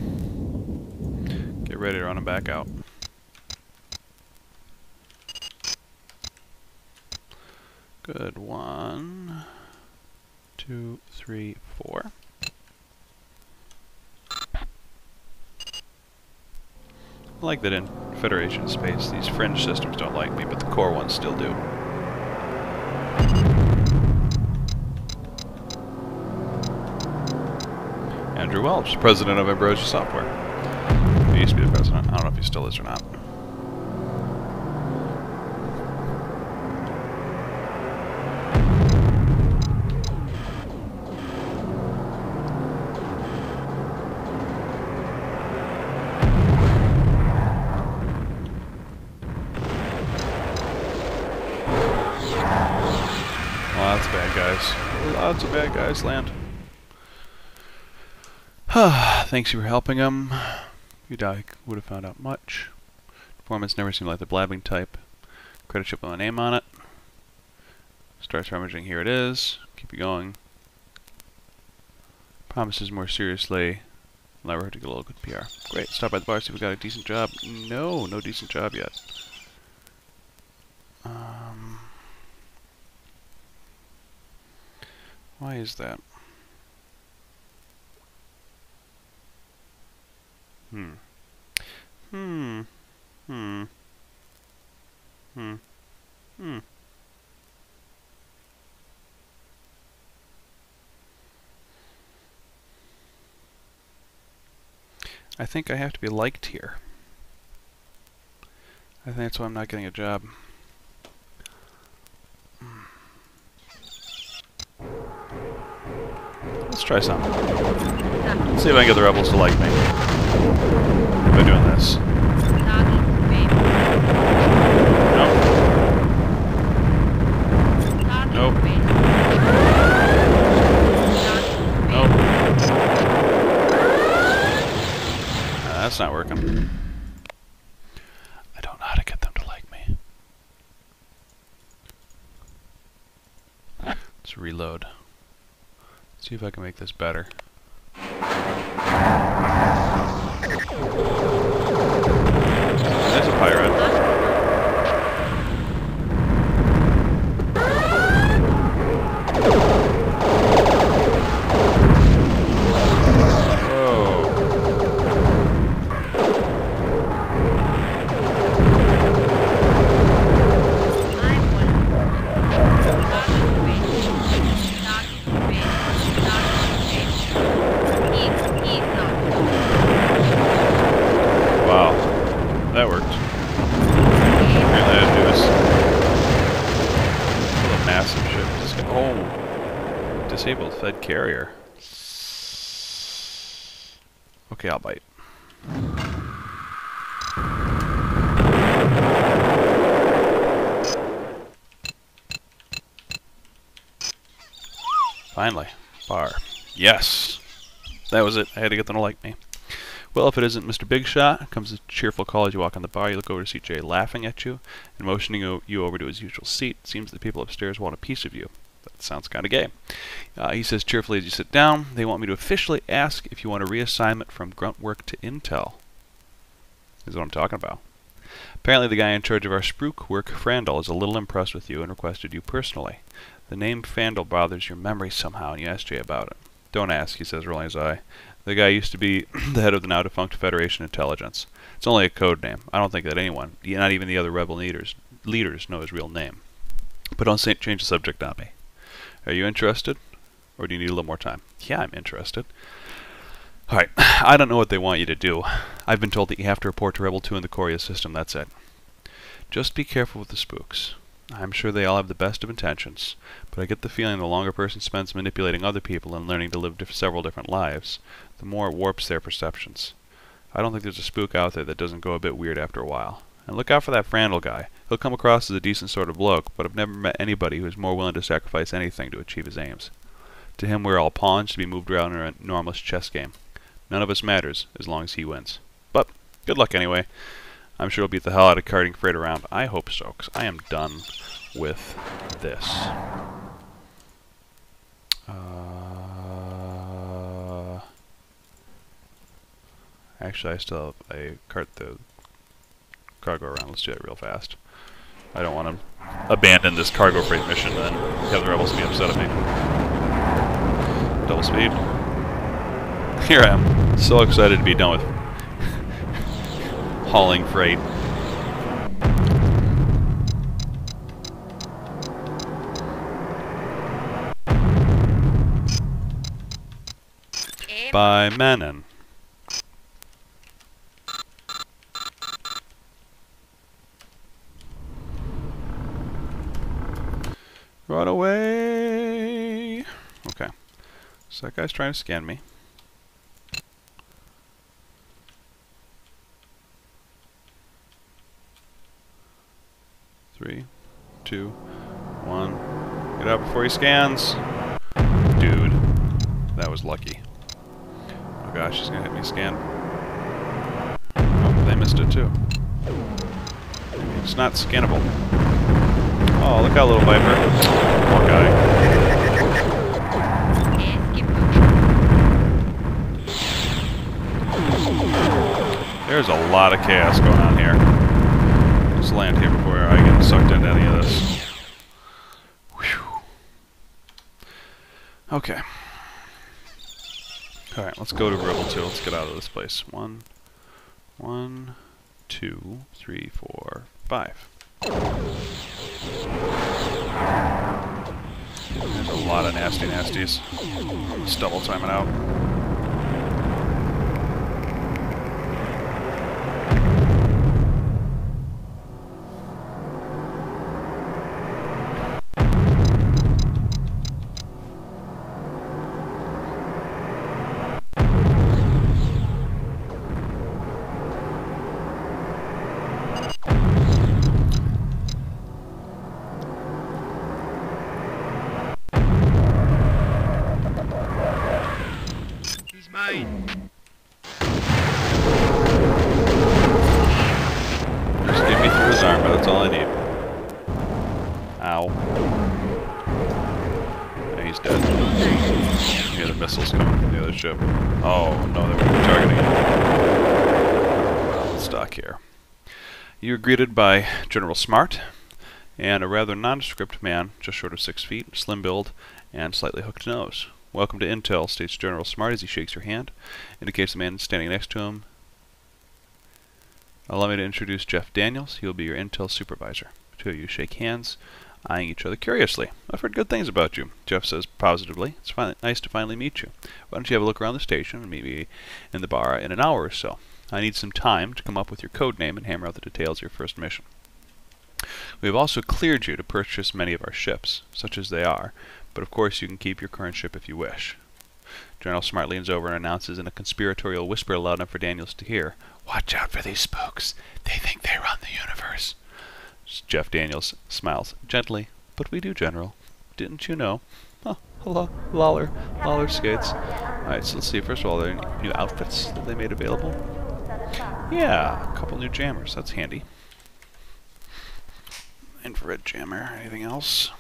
[SPEAKER 1] Get ready to run him back out. Good. 1, 2, 3, 4. I like that in Federation space, these fringe systems don't like me, but the core ones still do. Andrew Welch, president of Ambrosia Software. He used to be the president. I don't know if he still is or not. Lots of bad guys. Lots of bad guys land. Thanks you for helping him. You would have found out much. Performance never seemed like the blabbing type. Credit chip with my name on it. Starts rummaging. Here it is. Keep it going. Promises more seriously. Never hurt to get a little good PR. Great. Stop by the bar, see if we got a decent job. No decent job yet. Why is that? I think I have to be liked here. I think that's why I'm not getting a job. Let's try something. Let's see if I can get the rebels to like me by doing this. Nope. Nope. That's not working. I don't know how to get them to like me. Let's reload. See if I can make this better. There's a pirate. That worked. Apparently I had to do this. A massive ship. Just go, oh! Disabled Fed carrier. Okay, I'll bite. Finally. Bar. Yes! That was it. I had to get them to like me. Well, if it isn't Mr. Big Shot, comes a cheerful call as you walk in the bar. You look over to see Jay laughing at you and motioning you over to his usual seat. It seems the people upstairs want a piece of you. That sounds kind of gay. He says cheerfully as you sit down, they want me to officially ask if you want a reassignment from grunt work to intel. This is what I'm talking about. Apparently the guy in charge of our spruik work, Frandl, is a little impressed with you and requested you personally. The name Frandl bothers your memory somehow, and you ask Jay about it. Don't ask, he says, rolling his eye. The guy used to be the head of the now-defunct Federation Intelligence. It's only a code name. I don't think that anyone, not even the other rebel leaders know his real name. But don't change the subject on me. Are you interested? Or do you need a little more time? Yeah, I'm interested. Alright, I don't know what they want you to do. I've been told that you have to report to Rebel 2 in the Coria system, that's it. Just be careful with the spooks. I'm sure they all have the best of intentions, but I get the feeling the longer a person spends manipulating other people and learning to live several different lives, the more it warps their perceptions. I don't think there's a spook out there that doesn't go a bit weird after a while. And look out for that Frandl guy. He'll come across as a decent sort of bloke, but I've never met anybody who's more willing to sacrifice anything to achieve his aims. To him we're all pawns to be moved around in an enormous chess game. None of us matters, as long as he wins. But, good luck anyway. I'm sure he'll beat the hell out of carting freight around. I hope so, because I am done with this. Actually, I still have a cart the cargo around. Let's do that real fast. I don't want to abandon this cargo freight mission and then have the rebels be upset at me. Double speed. Here I am. So excited to be done with hauling freight. By Manon. Run away! Okay. So that guy's trying to scan me. Three, two, one. Get out before he scans. Dude, that was lucky. Oh gosh, he's gonna hit me scan. Oh, they missed it too. It's not scannable. Oh, look out, little Viper. Poor guy. There's a lot of chaos going on here. Let's land here before I get sucked into any of this. Whew. Okay. Alright, let's go to Rebel 2. Let's get out of this place. 1, 2, 3, 4, 5. There's a lot of nasty nasties. Let's double time it out. Just get me through his armor, that's all I need. Ow. Yeah, he's dead. You hear the missiles coming from the other ship. Oh, no, they were targeting him. Well, let's dock here. You are greeted by General Smart, and a rather nondescript man, just short of 6 feet, slim build, and slightly hooked nose. Welcome to Intel, states General Smart as he shakes your hand. Indicates the man standing next to him. Allow me to introduce Jeff Daniels. He will be your Intel supervisor. The two of you shake hands, eyeing each other curiously. I've heard good things about you, Jeff says positively. It's nice to finally meet you. Why don't you have a look around the station and meet me in the bar in an hour or so? I need some time to come up with your code name and hammer out the details of your first mission. We have also cleared you to purchase many of our ships, such as they are, but of course you can keep your current ship if you wish. General Smart leans over and announces in a conspiratorial whisper loud enough for Daniels to hear, "Watch out for these spooks. They think they run the universe." Jeff Daniels smiles gently. "But we do, General. Didn't you know?" Oh, hello, Lawler skates. Alright, so let's see. First of all, are there any new outfits that they made available? Yeah, a couple new jammers. That's handy. Infrared jammer. Anything else?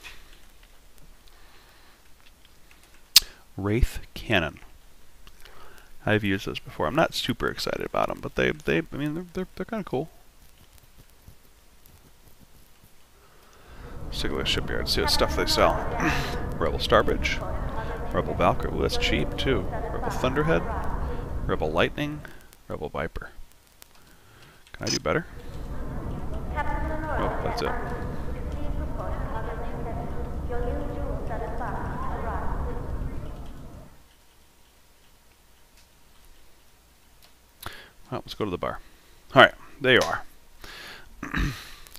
[SPEAKER 1] Wraith cannon. I've used those before. I'm not super excited about them, but I mean, they're kind of cool. Let's take a look at the shipyard, see what stuff they sell. Rebel Starbridge, Rebel Valkyrie. Ooh, that's cheap too. Rebel Thunderhead, Rebel Lightning, Rebel Viper. Can I do better? Oh, that's it. Well, let's go to the bar. Alright, there you are.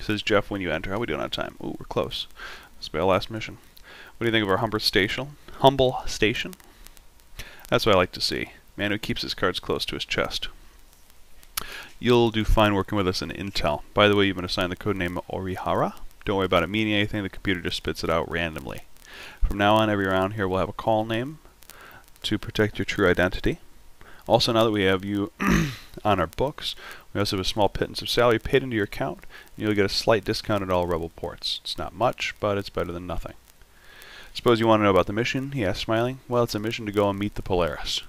[SPEAKER 1] Says Jeff when you enter. How are we doing on time? Ooh, we're close. This will be our last mission. What do you think of our humble station? That's what I like to see. Man who keeps his cards close to his chest. You'll do fine working with us in Intel. By the way, you've been assigned the codename Orihara. Don't worry about it meaning anything. The computer just spits it out randomly. From now on, every round here we'll have a call name to protect your true identity. Also, now that we have you on our books, we also have a small pittance of salary paid into your account, and you'll get a slight discount at all Rebel ports. It's not much, but it's better than nothing. Suppose you want to know about the mission, he asked, smiling. Well, it's a mission to go and meet the Polaris.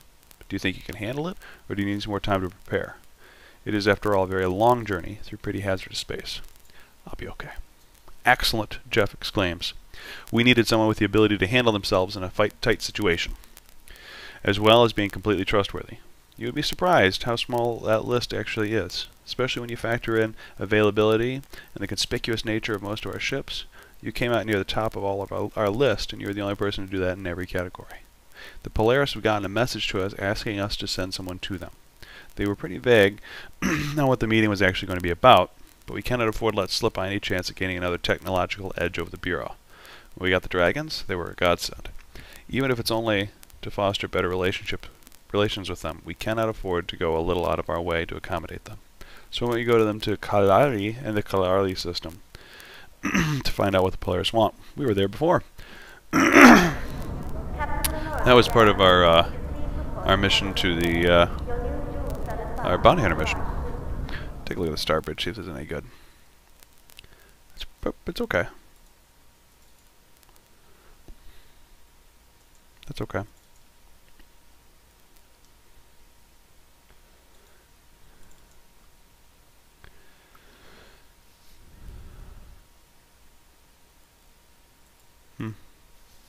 [SPEAKER 1] Do you think you can handle it, or do you need some more time to prepare? It is, after all, a very long journey through pretty hazardous space. I'll be okay. Excellent, Jeff exclaims. We needed someone with the ability to handle themselves in a tight situation, as well as being completely trustworthy. You would be surprised how small that list actually is, especially when you factor in availability and the conspicuous nature of most of our ships. You came out near the top of all of our list, and you're the only person to do that in every category. The Polaris have gotten a message to us asking us to send someone to them. They were pretty vague on what the meeting was actually going to be about, but we cannot afford to let slip by any chance of gaining another technological edge over the Bureau. When we got the Dragons, they were a godsend. Even if it's only to foster better relations with them, we cannot afford to go a little out of our way to accommodate them. So when we go to them to Kalari and the Kalari system to find out what the Polaris want. We were there before. That was part of our mission to the our bounty hunter mission. Take a look at the star bridge, see if there's any good. It's okay. That's okay.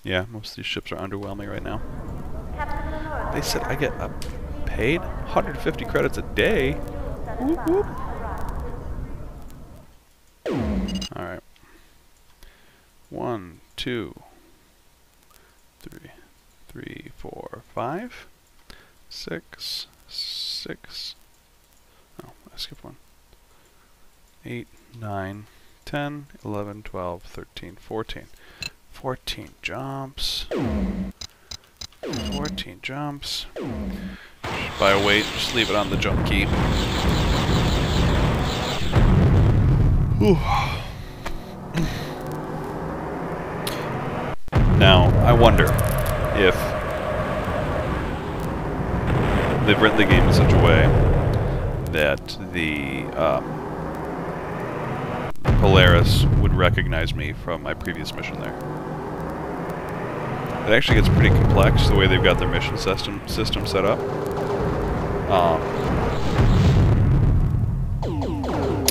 [SPEAKER 1] Yeah, most of these ships are underwhelming right now. They said I get paid 150 credits a day. Whoop, whoop. Alright. 1, 2, 3, 4, 5, 6, 6. Oh, I skipped one. 8, 9, 10, 11, 12, 13, 14. 14 jumps. 14 jumps. By a weight, just leave it on the jump key. Now, I wonder if they've written the game in such a way that the Polaris would recognize me from my previous mission there. It actually gets pretty complex the way they've got their mission system set up.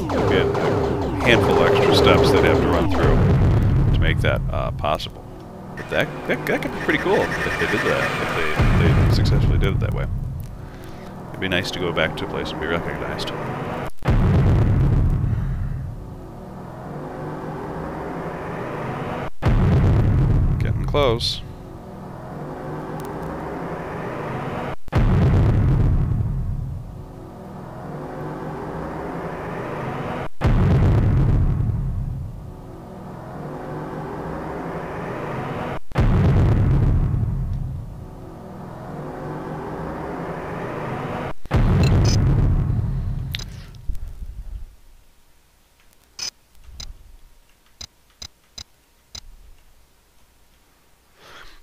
[SPEAKER 1] There'll be a handful of extra steps they'd have to run through to make that possible. But that could be pretty cool if they did that, if they successfully did it that way. It'd be nice to go back to a place and be recognized. Getting close.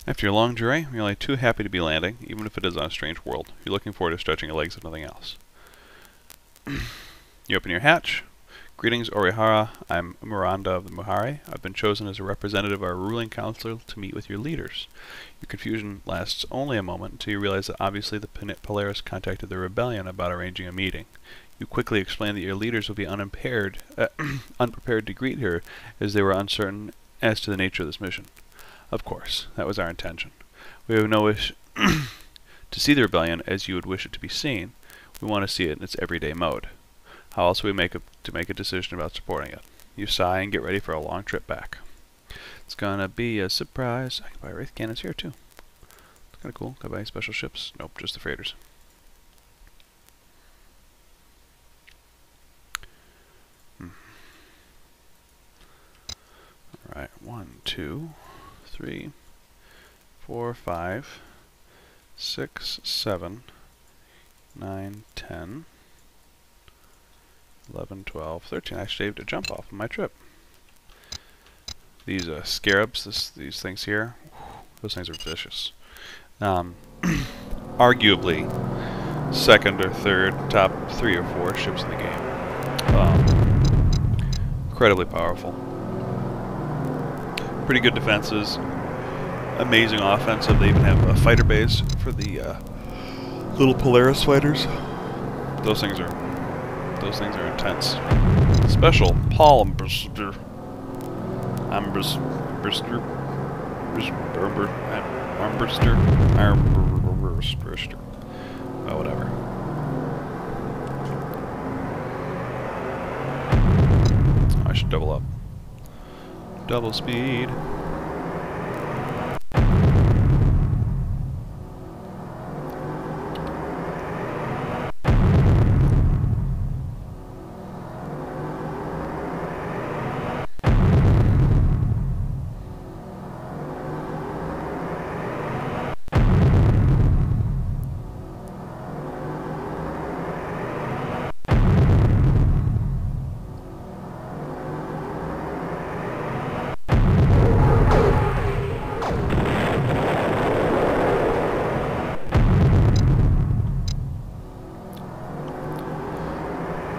[SPEAKER 1] After your long journey, you're only too happy to be landing, even if it is on a strange world. You're looking forward to stretching your legs if nothing else. You open your hatch. Greetings, Orihara. I'm Miranda of the Muhari. I've been chosen as a representative of our ruling council to meet with your leaders. Your confusion lasts only a moment until you realize that obviously the Polaris contacted the rebellion about arranging a meeting. You quickly explain that your leaders will be unprepared to greet her, as they were uncertain as to the nature of this mission. Of course, that was our intention. We have no wish to see the rebellion as you would wish it to be seen. We want to see it in its everyday mode. How else would we make a decision about supporting it? You sigh and get ready for a long trip back. It's gonna be a surprise. I can buy wraith cannons here too. It's kinda cool. Can I buy any special ships? Nope, just the freighters. Alright, 1, 2, 3, 4, 5, 6, 7, 9, 10, 11, 12, 13. I saved a jump off of my trip. These scarabs, these things here, those things are vicious. Arguably, second or third, top 3 or 4 ships in the game. Incredibly powerful. Pretty good defenses. Amazing offensive. They even have fighter bays for the Little Polaris fighters. Those things are intense. Special Paul Ambrister. Oh, whatever. I should double up. Double speed.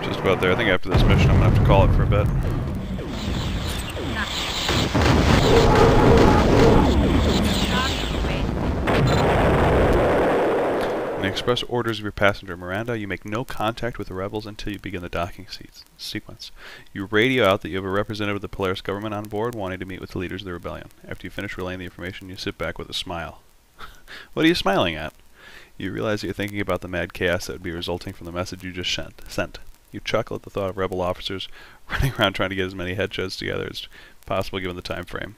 [SPEAKER 1] Just about there. I think after this mission I'm going to have to call it for a bit. In the express orders of your passenger Miranda, you make no contact with the rebels until you begin the docking sequence. You radio out that you have a representative of the Polaris government on board wanting to meet with the leaders of the rebellion. After you finish relaying the information, you sit back with a smile. What are you smiling at? You realize that you're thinking about the mad chaos that would be resulting from the message you just sent. You chuckle at the thought of rebel officers running around trying to get as many headshots together as possible given the time frame.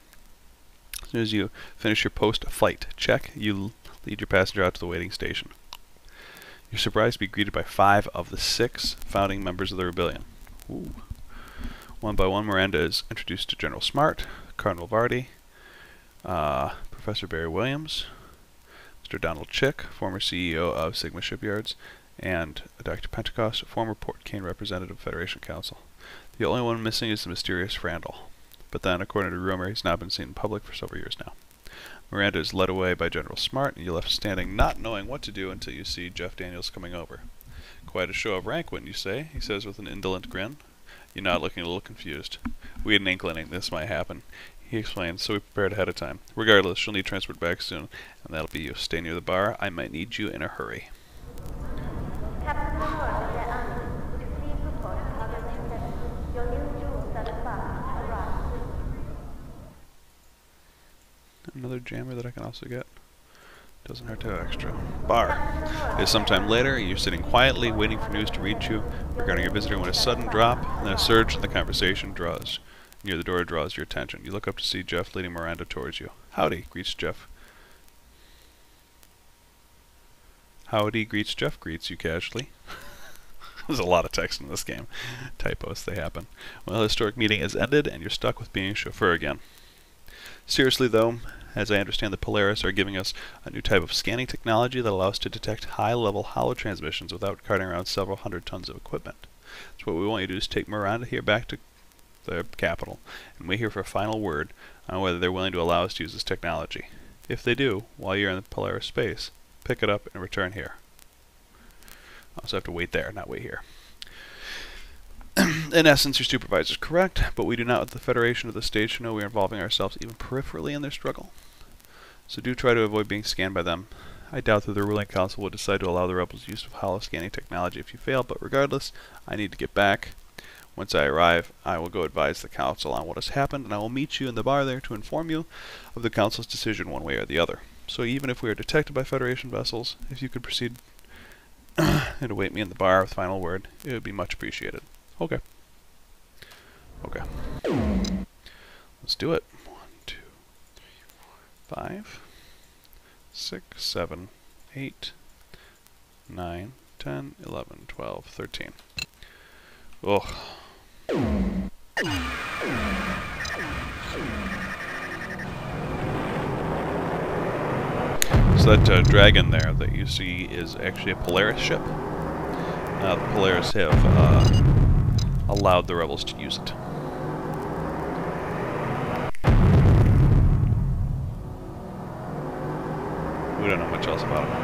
[SPEAKER 1] As soon as you finish your post-flight check, you lead your passenger out to the waiting station. You're surprised to be greeted by 5 of the 6 founding members of the rebellion. Ooh. One by one, Miranda is introduced to General Smart, Cardinal Vardy, Professor Barry Williams, Mr. Donald Chick, former CEO of Sigma Shipyards, and Dr. Pentecost, former Port Kane representative of Federation Council. The only one missing is the mysterious Randall. But then, according to rumor, he's not been seen in public for several years now. Miranda is led away by General Smart, and you're left standing not knowing what to do until you see Jeff Daniels coming over. Quite a show of rank, wouldn't you say? He says with an indolent grin. You're not looking a little confused. We had an inkling this might happen. He explains, so we prepared ahead of time. Regardless, she'll need transport back soon, and that'll be you. Stay near the bar. I might need you in a hurry. Another jammer that I can also get. Doesn't hurt to have extra. Bar. It is sometime later, and you're sitting quietly, waiting for news to reach you regarding your visitor when a sudden drop, and then a surge in the conversation draws. Near the door draws your attention. You look up to see Jeff leading Miranda towards you. Howdy, greets Jeff. Howdy, greets Jeff, greets you casually. There's a lot of text in this game. Typos, they happen. Well, the historic meeting has ended, and you're stuck with being a chauffeur again. Seriously, though, as I understand, the Polaris are giving us a new type of scanning technology that allows us to detect high-level hollow transmissions without carting around several hundred tons of equipment. So what we want you to do is take Miranda here back to the capital, and wait here for a final word on whether they're willing to allow us to use this technology. If they do, while you're in the Polaris space, pick it up and return here. I also have to wait there, not wait here. In essence, your supervisor is correct, but we do not want the Federation or the stage to know we are involving ourselves even peripherally in their struggle. So do try to avoid being scanned by them. I doubt that the ruling council will decide to allow the rebels' use of hollow scanning technology if you fail, but regardless, I need to get back. Once I arrive, I will go advise the council on what has happened, and I will meet you in the bar there to inform you of the council's decision one way or the other. So even if we are detected by Federation vessels, if you could proceed and await me in the bar with final word, it would be much appreciated. Okay. Okay. Let's do it. 1, 2, 3, 4, 5, 6, 7, 8, 9, 10, 11, 12, 13. Ugh. So that dragon there that you see is actually a Polaris ship. The Polaris have allowed the rebels to use it. We don't know much else about it.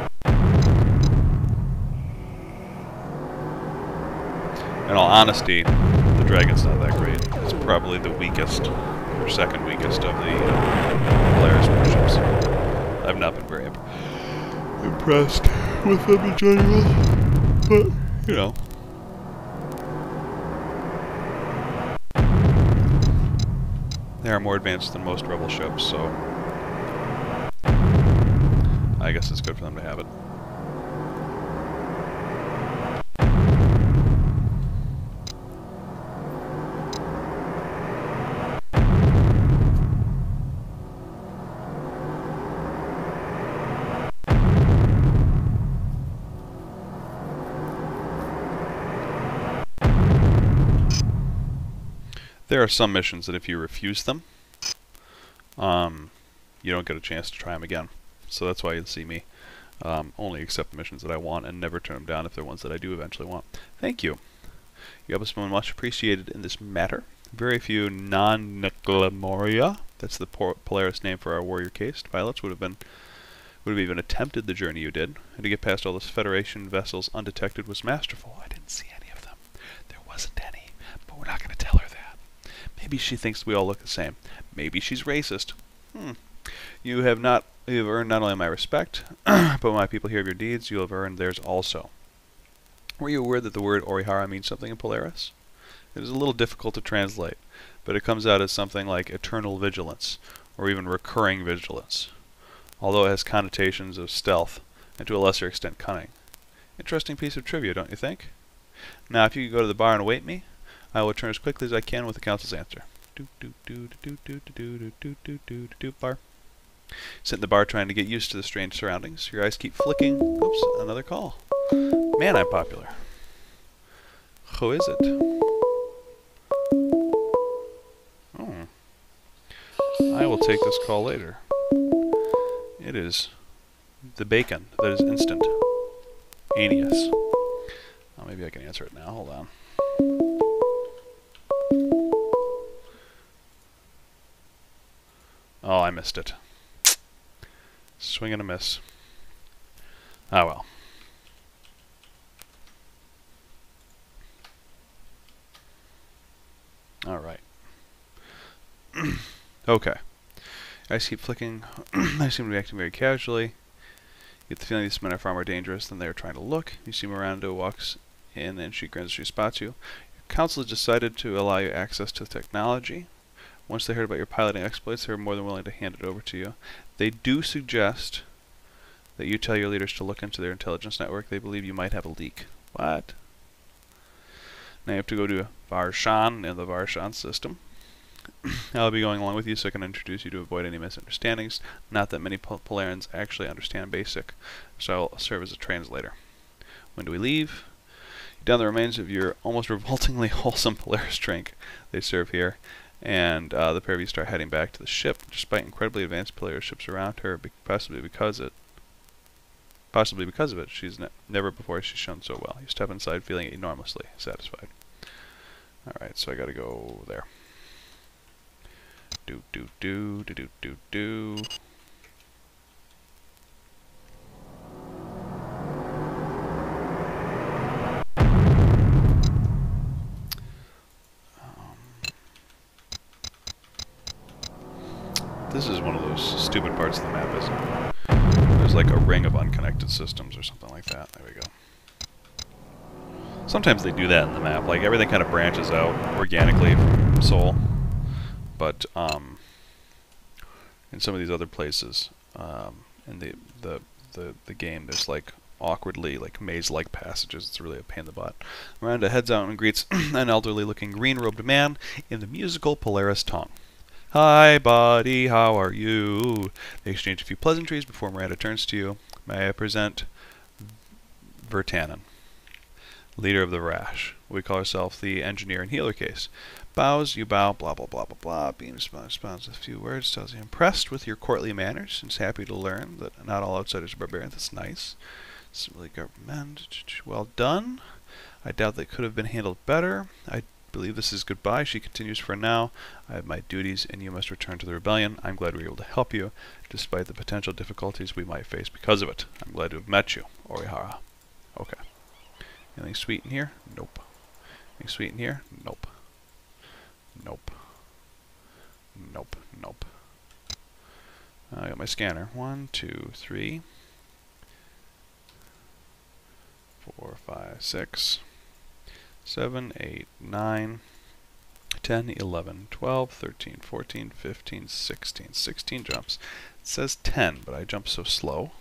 [SPEAKER 1] In all honesty, the dragon's not that great. It's probably the weakest, or second weakest of the Polaris warships. I've not been very impressed with them in general, but, you know. They are more advanced than most rebel ships, so I guess it's good for them to have it. There are some missions that if you refuse them, you don't get a chance to try them again. So that's why you'll see me only accept the missions that I want and never turn them down if they're ones that I do eventually want. Thank you. You have been much appreciated in this matter. Very few non-Nicolamoria, that's the Polaris name for our warrior cased pilots, would have even attempted the journey you did, and to get past all those Federation vessels undetected was masterful. I didn't see any of them. There wasn't any, but we're not going to tell her that. Maybe she thinks we all look the same. Maybe she's racist. You have earned not only my respect, but when my people hear of your deeds, you have earned theirs also. Were you aware that the word Orihara means something in Polaris? It is a little difficult to translate, but it comes out as something like eternal vigilance, or even recurring vigilance, although it has connotations of stealth, and to a lesser extent cunning. Interesting piece of trivia, don't you think? Now, if you could go to the bar and await me, I will return as quickly as I can with the council's answer. Bar. Sit in the bar trying to get used to the strange surroundings. Your eyes keep flicking. Oops, another call. Man, I'm popular. Who is it? Oh. I will take this call later. It is the bacon that is instant. Aeneas. Oh, maybe I can answer it now. Hold on. Oh, I missed it. Swing and a miss. Ah, well. Alright. Okay. I keep flicking. I seem to be acting very casually. You get the feeling these men are far more dangerous than they are trying to look. You see Miranda walks in and she grins as she spots you. Your council has decided to allow you access to the technology. Once they heard about your piloting exploits, they were more than willing to hand it over to you. They do suggest that you tell your leaders to look into their intelligence network. They believe you might have a leak. What? Now you have to go to Varshan in the Varshan system. I'll be going along with you so I can introduce you to avoid any misunderstandings. Not that many Polarians actually understand BASIC, so I'll serve as a translator. When do we leave? Down the remains of your almost revoltingly wholesome Polaris drink they serve here, and the pair of you start heading back to the ship. Despite incredibly advanced Polaris ships around her, possibly because of it, she's never before she's shown so well. You step inside feeling enormously satisfied. Alright, so I gotta go there. Do. This is one of those stupid parts of the map, isn't it? There's like a ring of unconnected systems or something like that. There we go. Sometimes they do that in the map, like everything kind of branches out organically from Sol. But in some of these other places, in the game, there's like awkwardly like maze-like passages. It's really a pain in the butt. Miranda heads out and greets an elderly-looking green-robed man in the musical Polaris tongue. Hi, buddy. How are you? They exchange a few pleasantries before Miranda turns to you. May I present Vertanen, leader of the Rash. We call ourselves the engineer and healer case. Bows, you bow, blah, blah, blah, blah, blah. Beam responds with a few words, tells you impressed with your courtly manners, and is happy to learn that not all outsiders are barbarians. That's nice. It's really government. Well done. I doubt that could have been handled better. I believe this is goodbye. She continues, for now, I have my duties, and you must return to the rebellion. I'm glad we were able to help you, despite the potential difficulties we might face because of it. I'm glad to have met you, Orihara. Okay. Anything sweet in here? Nope. Anything sweet in here? Nope. Nope. Nope. Nope. I got my scanner. 1, 2, 3. 4, 5, 6, 7, 8, 9, 10, 11, 12, 13, 14, 15, 16. 16 jumps. It says 10, but I jump so slow.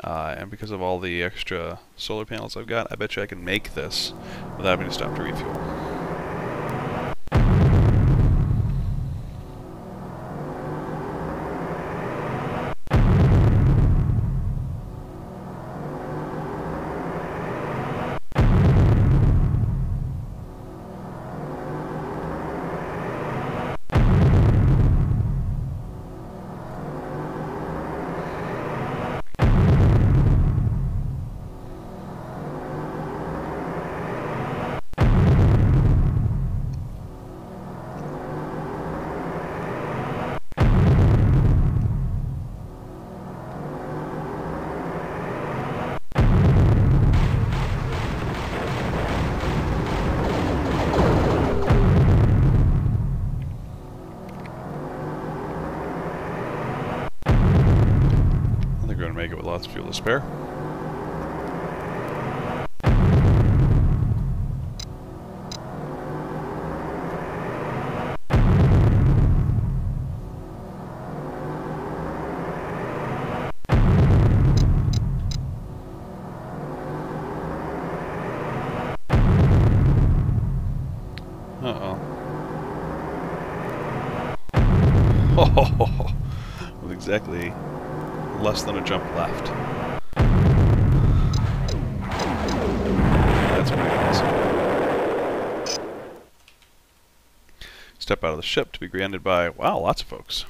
[SPEAKER 1] And because of all the extra solar panels I've got, I bet you I can make this without having to stop to refuel. Going to make it with lots of fuel to spare. Uh-oh. Oh, with exactly less than a jump left. That's pretty awesome. Step out of the ship to be greeted by, wow, lots of folks.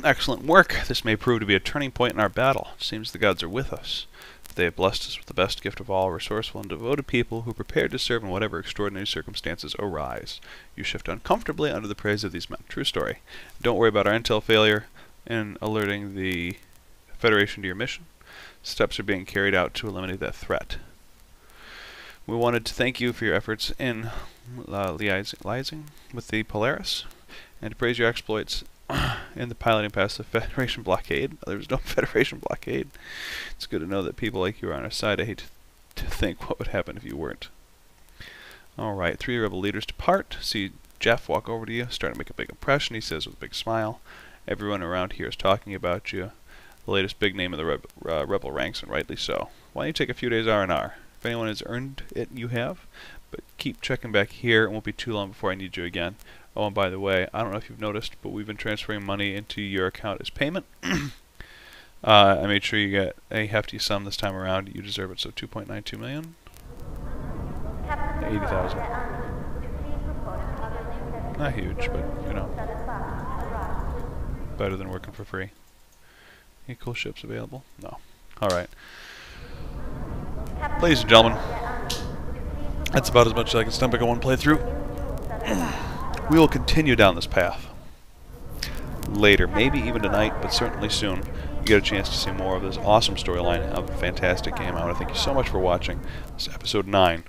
[SPEAKER 1] Excellent work. This may prove to be a turning point in our battle. It seems the gods are with us. They have blessed us with the best gift of all, resourceful and devoted people who are prepared to serve in whatever extraordinary circumstances arise. You shift uncomfortably under the praise of these men. True story. Don't worry about our intel failure in alerting the Federation to your mission. Steps are being carried out to eliminate that threat. We wanted to thank you for your efforts in liaising with the Polaris and to praise your exploits in the piloting past the Federation blockade. There was no Federation blockade. It's good to know that people like you are on our side. I hate to think what would happen if you weren't. Alright, 3 rebel leaders depart. See Jeff walk over to you, starting to make a big impression. He says with a big smile, everyone around here is talking about you. The latest big name of the rebel ranks, and rightly so. Why don't you take a few days R&R? If anyone has earned it, you have. But keep checking back here. It won't be too long before I need you again. Oh, and by the way, I don't know if you've noticed, but we've been transferring money into your account as payment. I made sure you get a hefty sum this time around. You deserve it, so 2.92 million. 80,000. Not huge, but, you know, better than working for free. Any cool ships available? No. Alright. Ladies and gentlemen, that's about as much as I can stomach in one playthrough. We will continue down this path later, maybe even tonight, but certainly soon. You get a chance to see more of this awesome storyline of a fantastic game. I want to thank you so much for watching this episode 9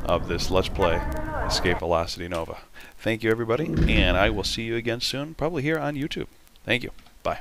[SPEAKER 1] of this Let's Play Escape Velocity Nova. Thank you, everybody, and I will see you again soon, probably here on YouTube. Thank you. Bye.